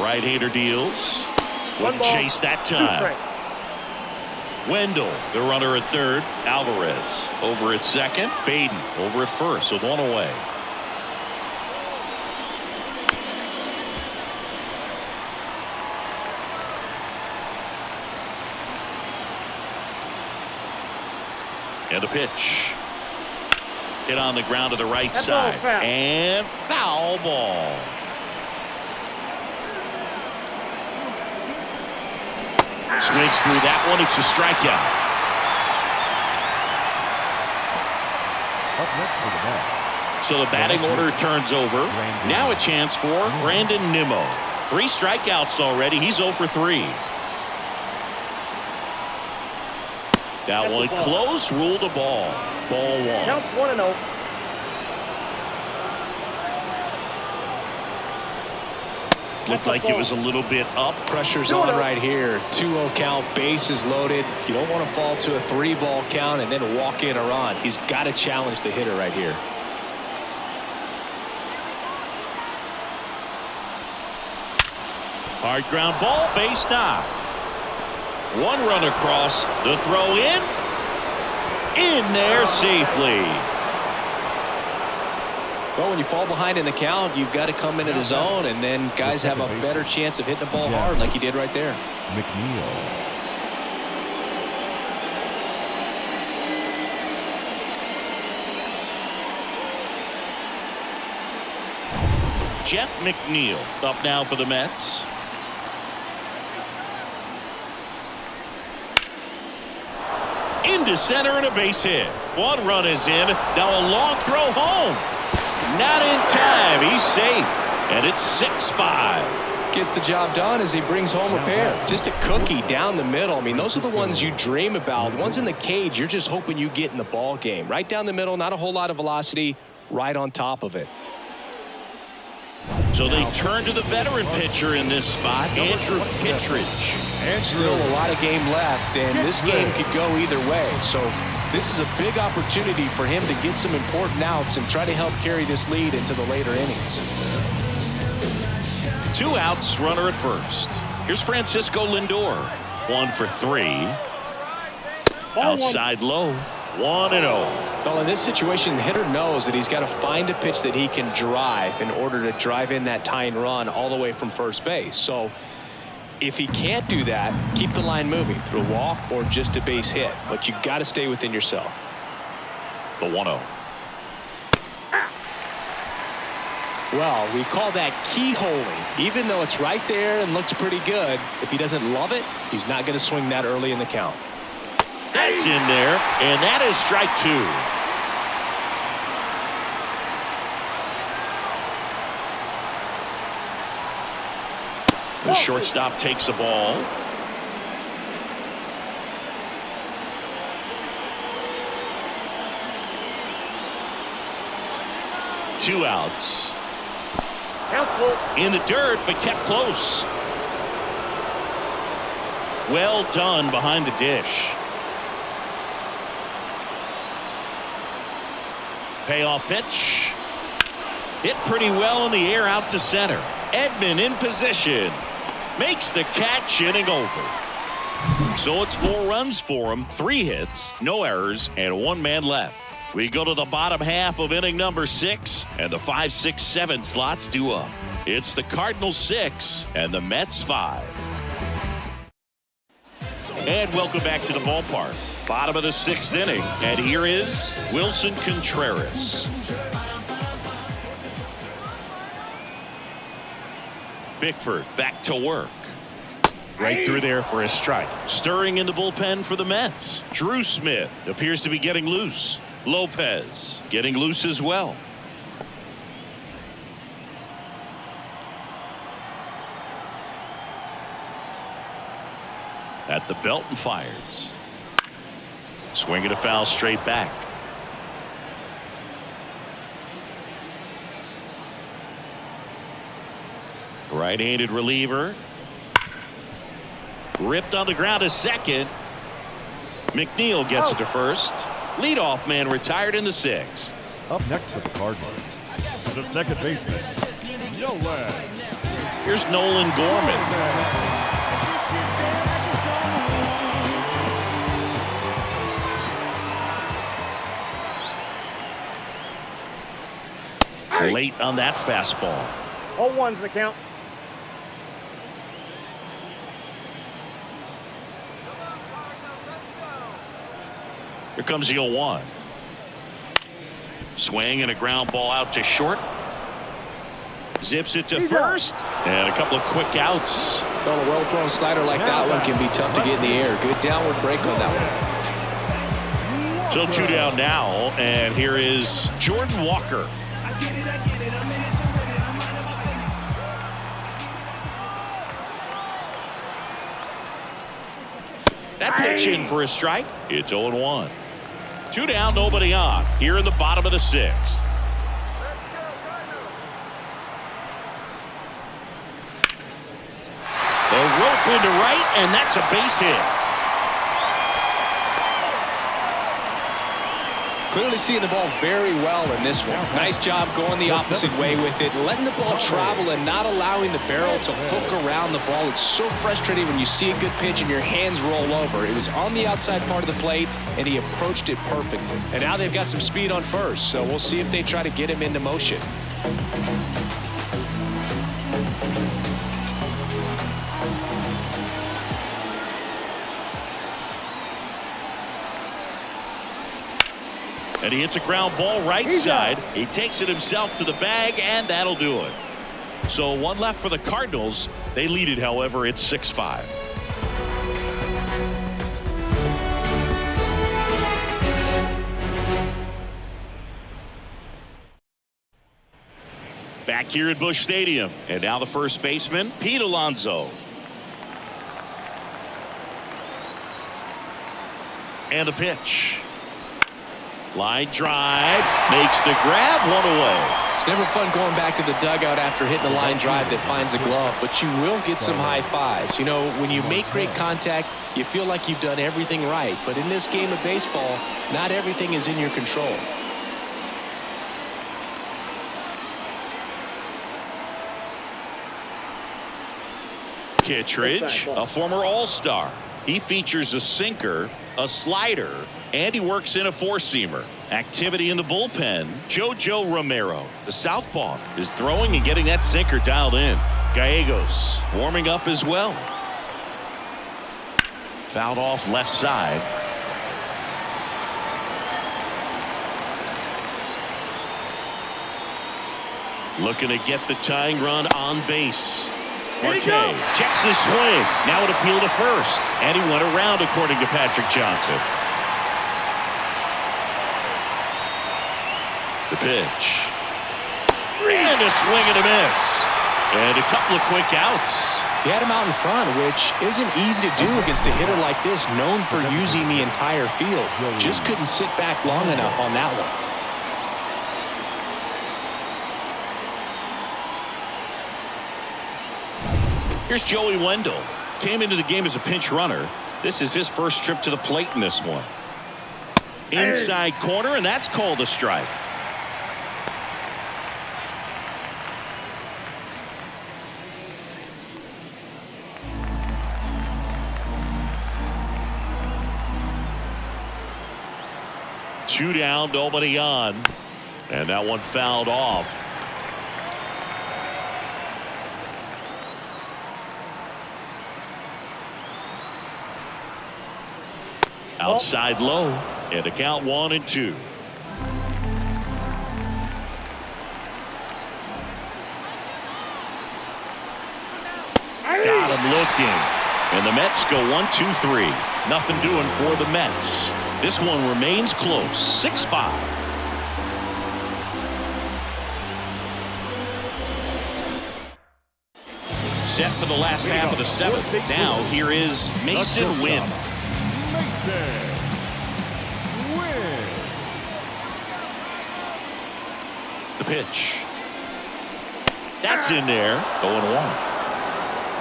Right-hander deals. Wouldn't chase that time. Wendell, the runner at third. Alvarez over at second. Baden over at first with one away. And a pitch. Hit on the ground to the right side. And foul ball. Swings through that one. It's a strikeout. Up next for the bat. So the batting order turns over. Now a chance for Brandon Nimmo. 3 strikeouts already. He's 0 for 3. That one close. Ruled a ball. Ball 1. Count 1-0. Looked like it was a little bit up. Pressure's on right here. 2-0 count, bases loaded. You don't want to fall to a 3-ball count and then walk in a run. He's got to challenge the hitter right here. Hard ground ball, base knock. 1 run across. The throw in there safely. Well, when you fall behind in the count, you've got to come into the zone, and then guys have a better chance of hitting the ball hard like he did right there. McNeil. Jeff McNeil up now for the Mets. Into center and a base hit. 1 run is in. Now a long throw home. Not in time. He's safe. And it's 6-5. Gets the job done as he brings home a pair. Just a cookie down the middle. I mean, those are the ones you dream about. The ones in the cage, you're just hoping you get in the ball game. Right down the middle, not a whole lot of velocity, right on top of it. So they turn to the veteran pitcher in this spot, Andrew Kittredge. Still a lot of game left, and this game could go either way. So this is a big opportunity for him to get some important outs and try to help carry this lead into the later innings. 2 outs, runner at first. Here's Francisco Lindor. 1 for 3. Outside low. 1-0. Well, in this situation, the hitter knows that he's got to find a pitch that he can drive in order to drive in that tying run all the way from first base. So if he can't do that, keep the line moving through a walk or just a base hit. But you got to stay within yourself. The 1-0. Well, we call that keyholing. Even though it's right there and looks pretty good, if he doesn't love it, he's not going to swing that early in the count. That's in there, and that is strike 2. The shortstop takes the ball. Two outs. In the dirt, but kept close. Well done behind the dish. Payoff pitch. Hit pretty well in the air out to center. Edman in position. Makes the catch, inning over. So it's 4 runs for him, 3 hits, no errors, and 1 man left. We go to the bottom half of inning number 6, and the 5, 6, 7 slots due up. It's the Cardinals 6 and the Mets 5. And welcome back to the ballpark. Bottom of the 6th inning, and here is Wilson Contreras. Bickford back to work. Right through there for a strike. Stirring in the bullpen for the Mets. Drew Smith appears to be getting loose. Lopez getting loose as well. At the belt and fires. Swinging a foul straight back. Right-handed reliever. Ripped on the ground to second. McNeil gets it to first. Leadoff man retired in the 6th. Up next for the Cardinals, the second baseman, Yolan. Here's Nolan Gorman. Late on that fastball. 0-1's the count. Here comes the 0-1. Swing and a ground ball out to short. Zips it to first. And a couple of quick outs. On a well-thrown slider like that one can be tough to get in the air. Good downward break on that one. So 2 down now, and here is Jordan Walker. That pitch in for a strike. It's 0-1. 2 down, nobody on. Here in the bottom of the 6th. The rope into right, and that's a base hit. Clearly seeing the ball very well in this one. Nice job going the opposite way with it, letting the ball travel and not allowing the barrel to hook around the ball. It's so frustrating when you see a good pitch and your hands roll over. It was on the outside part of the plate, and he approached it perfectly. And now they've got some speed on first, so we'll see if they try to get him into motion. And he hits a ground ball right side. He takes it himself to the bag, and that'll do it. So 1 left for the Cardinals. They lead it, however, it's 6-5. Back here at Busch Stadium. And now the first baseman, Pete Alonso. And the pitch. Line drive, makes the grab, 1 away. It's never fun going back to the dugout after hitting a line drive that finds a glove, but you will get some high fives. You know, when you make great contact, you feel like you've done everything right. But in this game of baseball, not everything is in your control. Kittredge, a former All-Star. He features a sinker, a slider, and he works in a 4-seamer. Activity in the bullpen. JoJo Romero, the southpaw, is throwing and getting that sinker dialed in. Gallegos warming up as well. Fouled off left side. Looking to get the tying run on base. Marte checks his swing. Now it appealed to first. And he went around, according to Patrick Johnson. The pitch. And a swing and a miss. And a couple of quick outs. He had him out in front, which isn't easy to do against a hitter like this, known for using the entire field. Just couldn't sit back long enough on that one. Here's Joey Wendell. Came into the game as a pinch runner. This is his first trip to the plate in this one. Inside corner, and that's called a strike. Two down, nobody on. And that one fouled off. Outside low, and a count 1-2. Got him looking. And the Mets go 1-2-3. Nothing doing for the Mets. This one remains close, 6-5. Set for the last half of the 7th. Now here is Mason Wynn. The pitch. That's in there. 0-1.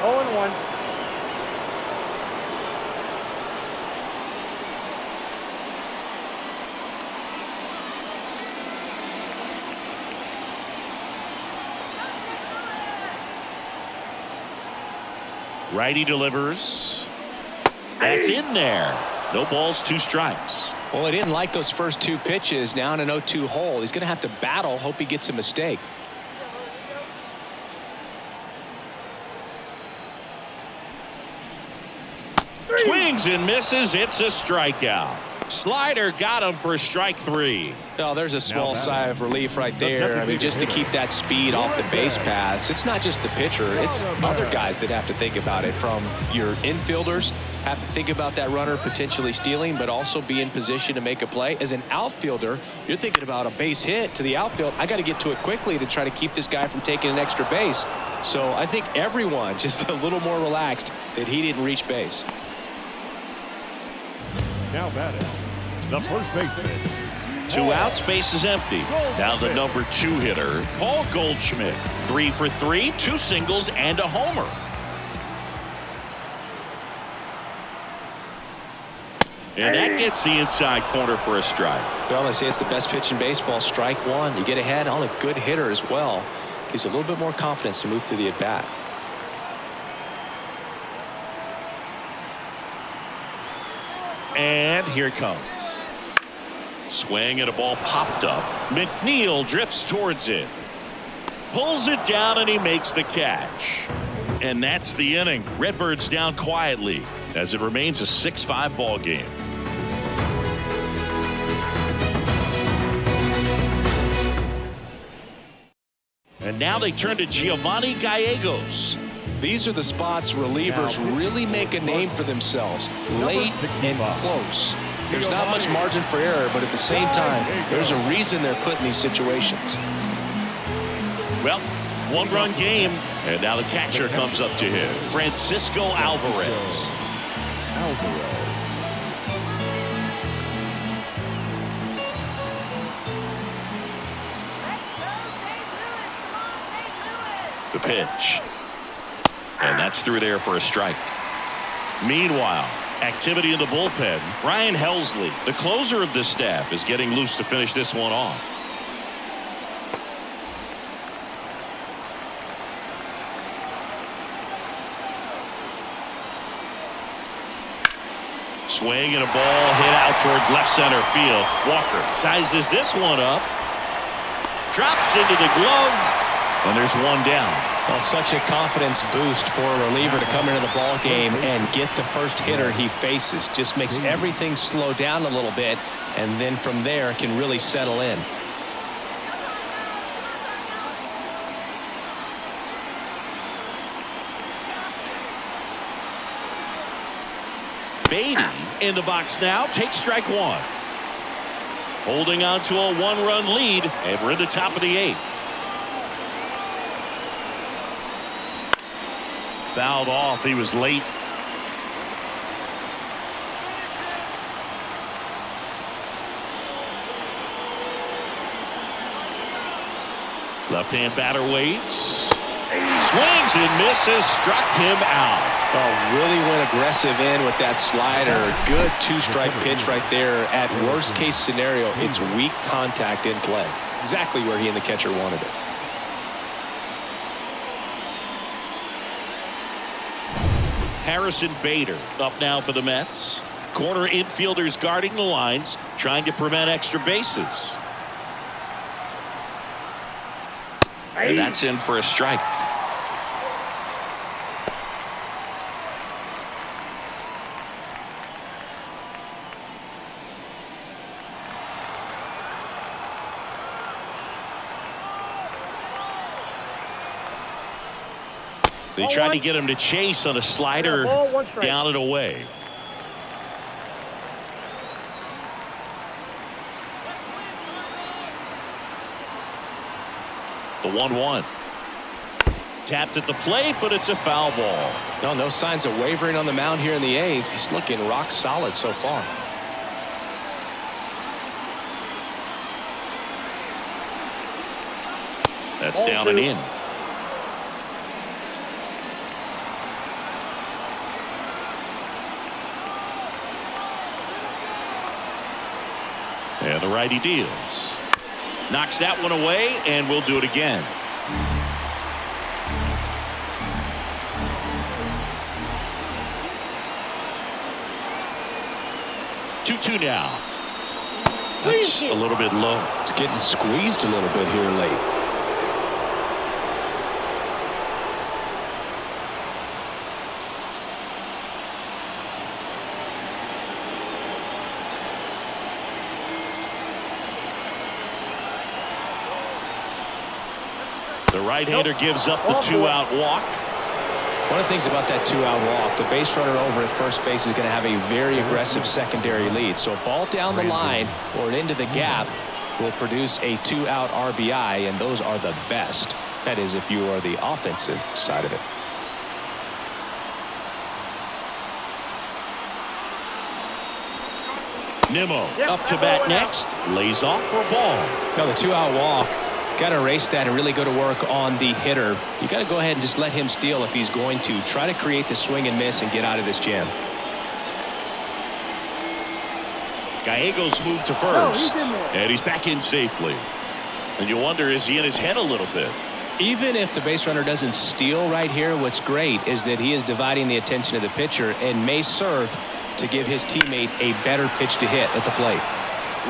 0-1. Righty delivers. That's in there. No balls, 2 strikes. Well, he didn't like those first 2 pitches. Now in an 0-2 hole. He's going to have to battle. Hope he gets a mistake. Swings and misses. It's a strikeout. Slider got him for strike 3. Oh, there's a small sigh of relief right there. I mean, just to keep that speed off the base paths. It's not just the pitcher. It's other guys that have to think about it. From your infielders have to think about that runner potentially stealing, but also be in position to make a play. As an outfielder, you're thinking about a base hit to the outfield. I got to get to it quickly to try to keep this guy from taking an extra base. So I think everyone just a little more relaxed that he didn't reach base. Now batting, the first baseman. 2 outs, base is empty. Now the number 2 hitter, Paul Goldschmidt. 3 for 3, 2 singles and a homer. And that gets the inside corner for a strike. Well, I say it's the best pitch in baseball. Strike 1. You get ahead on a good hitter as well. Gives you a little bit more confidence to move through the at-bat. And here it comes. Swing and a ball popped up. McNeil drifts towards it. Pulls it down and he makes the catch. And that's the inning. Redbirds down quietly as it remains a 6-5 ball game. And now they turn to Giovanni Gallegos. These are the spots relievers really make a name for themselves. Late and close. There's not much margin for error, but at the same time, there's a reason they're put in these situations. Well, 1-run game, and now the catcher comes up to him. Francisco Alvarez. The pitch. And that's through there for a strike. Meanwhile, activity in the bullpen. Ryan Helsley, the closer of this staff, is getting loose to finish this one off. Swing and a ball hit out towards left center field. Walker sizes this one up. Drops into the glove. And there's one down. Well, such a confidence boost for a reliever to come into the ball game and get the first hitter he faces. Just makes everything slow down a little bit, and then from there can really settle in. Beatty in the box now, takes strike 1. Holding on to a 1-run lead, and we're in the top of the 8th. Fouled off. He was late. Left-hand batter waits. Swings and misses. Struck him out. Oh, really went aggressive in with that slider. Good 2-strike pitch right there. At worst case scenario, it's weak contact in play. Exactly where he and the catcher wanted it. Harrison Bader up now for the Mets. Corner infielders guarding the lines, trying to prevent extra bases. And that's in for a strike. They tried to get him to chase on a slider down and away. The 1-1. Tapped at the plate, but it's a foul ball. No signs of wavering on the mound here in the 8th. He's looking rock solid so far. That's down and in. And the righty deals. Knocks that one away, and we'll do it again. 2-2 now. That's a little bit low. It's getting squeezed a little bit here late. The right-hander gives up the 2-out walk. One of the things about that 2-out walk, the base runner over at first base is going to have a very aggressive secondary lead. So a ball down the line or into the gap will produce a 2-out RBI, and those are the best. That is, if you are the offensive side of it. Nimmo up to bat next. Lays off for a ball. Now the 2-out walk. Got to erase that and really go to work on the hitter. You got to go ahead and just let him steal if he's going to. Try to create the swing and miss and get out of this jam. Gallegos moved to first. And he's back in safely. And you wonder, is he in his head a little bit? Even if the base runner doesn't steal right here, what's great is that he is dividing the attention of the pitcher and may serve to give his teammate a better pitch to hit at the plate.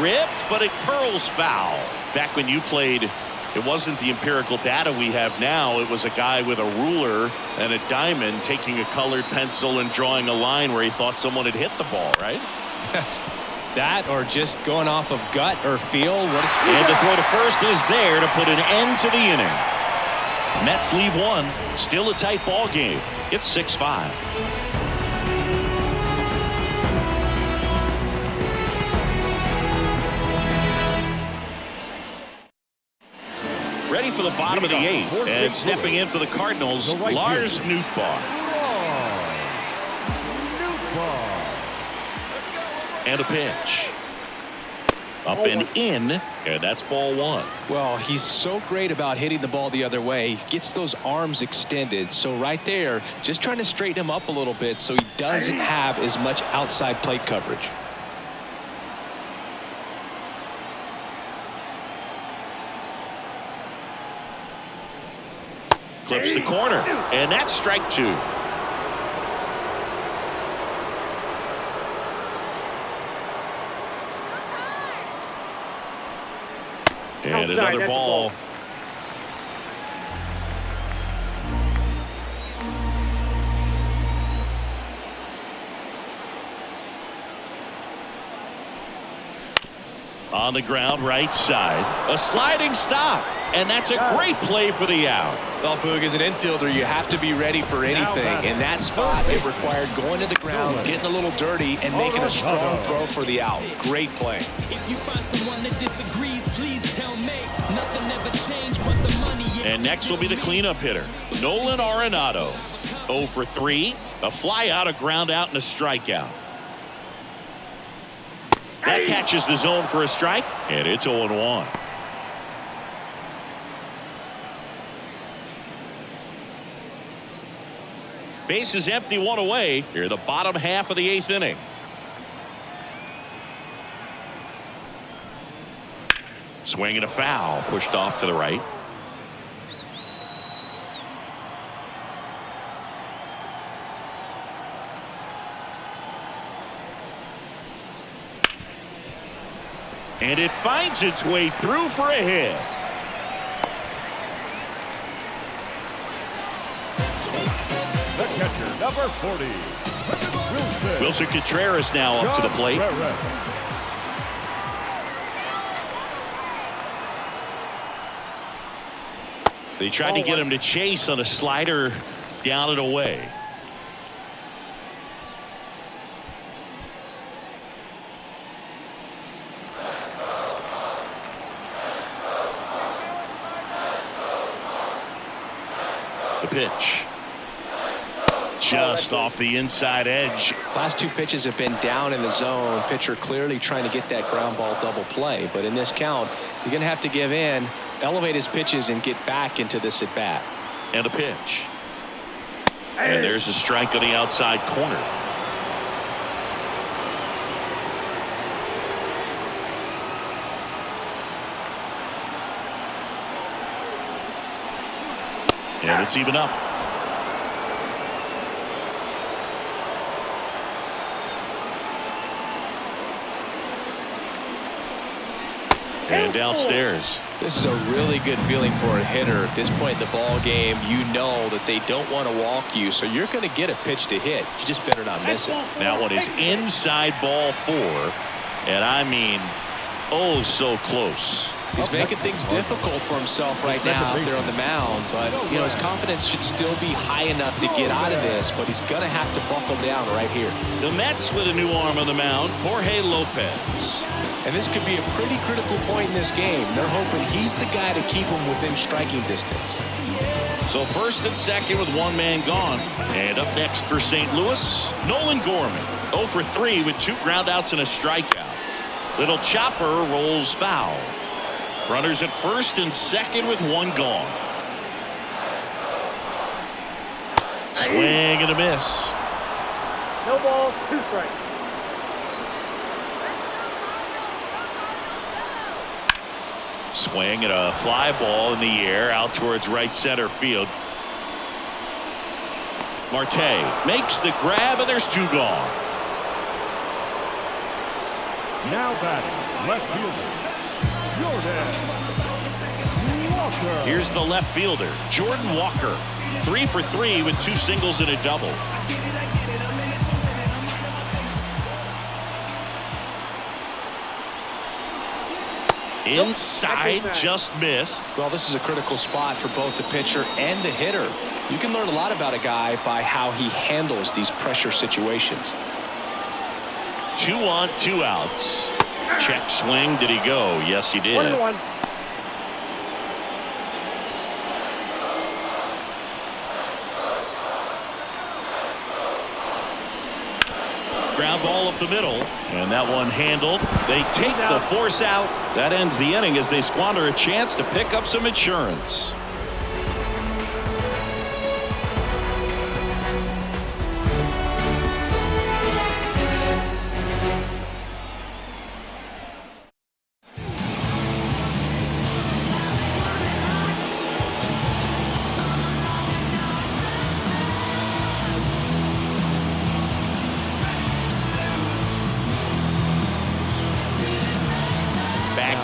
Ripped, but it curls foul. Back when you played, it wasn't the empirical data we have now. It was a guy with a ruler and a diamond taking a colored pencil and drawing a line where he thought someone had hit the ball, right? That or just going off of gut or feel. And the throw to first is there to put an end to the inning. Mets leave one. Still a tight ball game. It's 6-5. Ready for the bottom of the 8th, and stepping in for the Cardinals, Lars Nootbaar. And a pitch. Up and in, and that's ball 1. Well, he's so great about hitting the ball the other way. He gets those arms extended. So right there, just trying to straighten him up a little bit so he doesn't have as much outside plate coverage. Clips the corner, and that's strike 2. And another ball. On the ground, right side. A sliding stop. And that's a great play for the out. Well, Boog, as an infielder, you have to be ready for anything. In that spot, it required going to the ground, getting a little dirty, and making a strong throw for the out. Great play. If you find someone that disagrees, please tell me. Nothing ever changed but the money. And next will be the cleanup hitter, Nolan Arenado. 0 for 3. A fly out, a ground out, and a strikeout. That catches the zone for a strike, and it's 0-1. Base is empty, 1 away. Here, the bottom half of the 8th inning. Swing and a foul, pushed off to the right. And it finds its way through for a hit. The catcher, number 40. Wilson Contreras now up to the plate. They tried to get him to chase on a slider down and away. The pitch. Just off the inside edge. Last 2 pitches have been down in the zone. Pitcher clearly trying to get that ground ball double play. But in this count, he's going to have to give in, elevate his pitches, and get back into this at bat. And a pitch. And there's a strike on the outside corner. And it's even up. And downstairs. This is a really good feeling for a hitter at this point in the ball game. You know that they don't want to walk you, so you're going to get a pitch to hit. You just better not miss it. That one is inside ball 4, and I mean, oh, so close. He's making things difficult for himself right now out there on the mound, but you know his confidence should still be high enough to get out of this, but he's going to have to buckle down right here. The Mets with a new arm on the mound, Jorge Lopez. And this could be a pretty critical point in this game. They're hoping he's the guy to keep him within striking distance. So first and second with one man gone. And up next for St. Louis, Nolan Gorman. 0 for 3 with 2 groundouts and a strikeout. Little chopper rolls foul. Runners at first and second with 1 gone. Swing and a miss. No ball, 2 strikes. Swing and a fly ball in the air out towards right center field. Marte makes the grab and there's 2 gone. Now batting, left fielder, Jordan Walker. Here's the left fielder, Jordan Walker. 3 for 3 with 2 singles and a double. Inside, just missed. Well, this is a critical spot for both the pitcher and the hitter. You can learn a lot about a guy by how he handles these pressure situations. 2 on, 2 outs. Check swing. Did he go? Yes, he did. 1-1. Ground ball up the middle, and that one handled. They take the force out. That ends the inning as they squander a chance to pick up some insurance.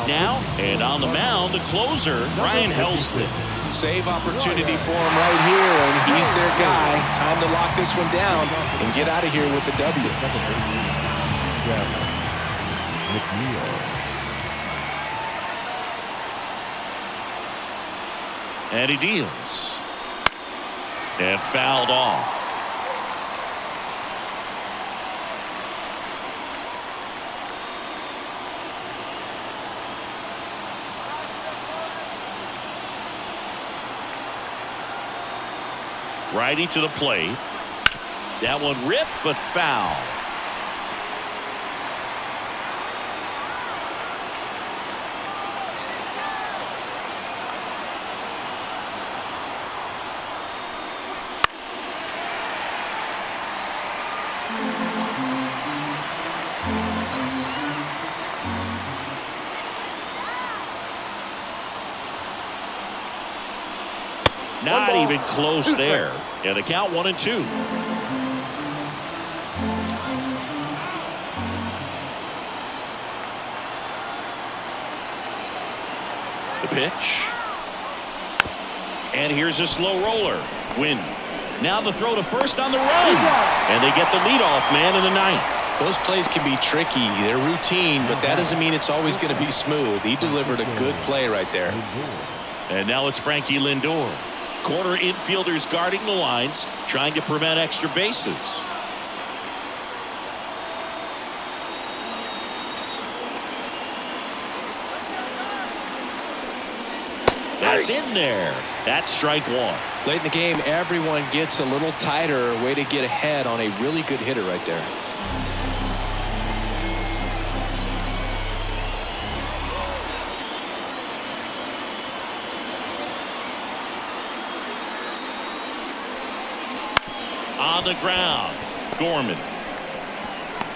Now, and on the mound, the closer, Ryan Helsley. Save opportunity for him right here, and he's their guy. Time to lock this one down and get out of here with the W. And he deals. And fouled off. Righty to the plate. That one ripped, but foul. Not even close there. And the count 1-2. The pitch. And here's a slow roller. Win. Now the throw to first on the run. And they get the leadoff man in the ninth. Those plays can be tricky. They're routine, but that doesn't mean it's always going to be smooth. He delivered a good play right there. And now it's Frankie Lindor. Corner infielders guarding the lines, trying to prevent extra bases. That's in there. That's strike 1. Late in the game, everyone gets a little tighter. Way to get ahead on a really good hitter right there. On the ground, Gorman.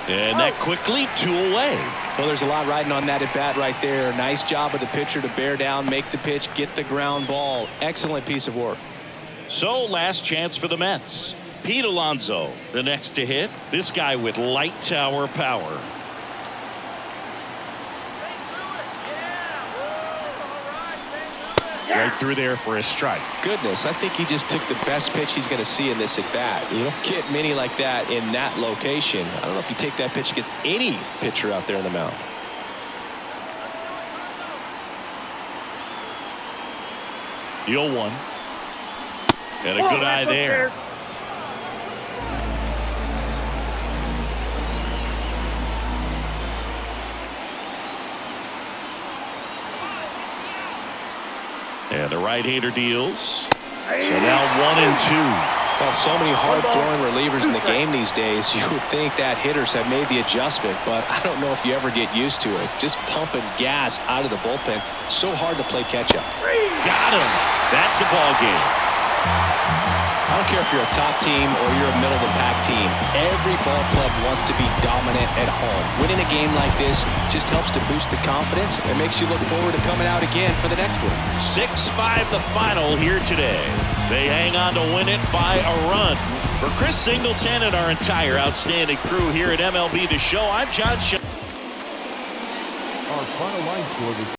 And that quickly 2 away. Well, there's a lot riding on that at bat right there. Nice job of the pitcher to bear down, make the pitch, get the ground ball. Excellent piece of work. So last chance for the Mets. Pete Alonso, the next to hit. This guy with light tower power. Right through there for a strike. Goodness, I think he just took the best pitch he's going to see in this at bat. You don't get many like that in that location. I don't know if you take that pitch against any pitcher out there in the mound. The 0-1. And a good eye there. And the right-hander deals. So now 1-2. Well, so many hard-throwing relievers in the game these days. You would think that hitters have made the adjustment, but I don't know if you ever get used to it. Just pumping gas out of the bullpen. So hard to play catch-up. Got him. That's the ball game. I don't care if you're a top team or you're a middle-of-the-pack team. Every ball club wants to be dominant at home. Winning a game like this just helps to boost the confidence and makes you look forward to coming out again for the next one. 6-5 the final here today. They hang on to win it by a run. For Chris Singleton and our entire outstanding crew here at MLB The Show, I'm John Shea. Our final line score this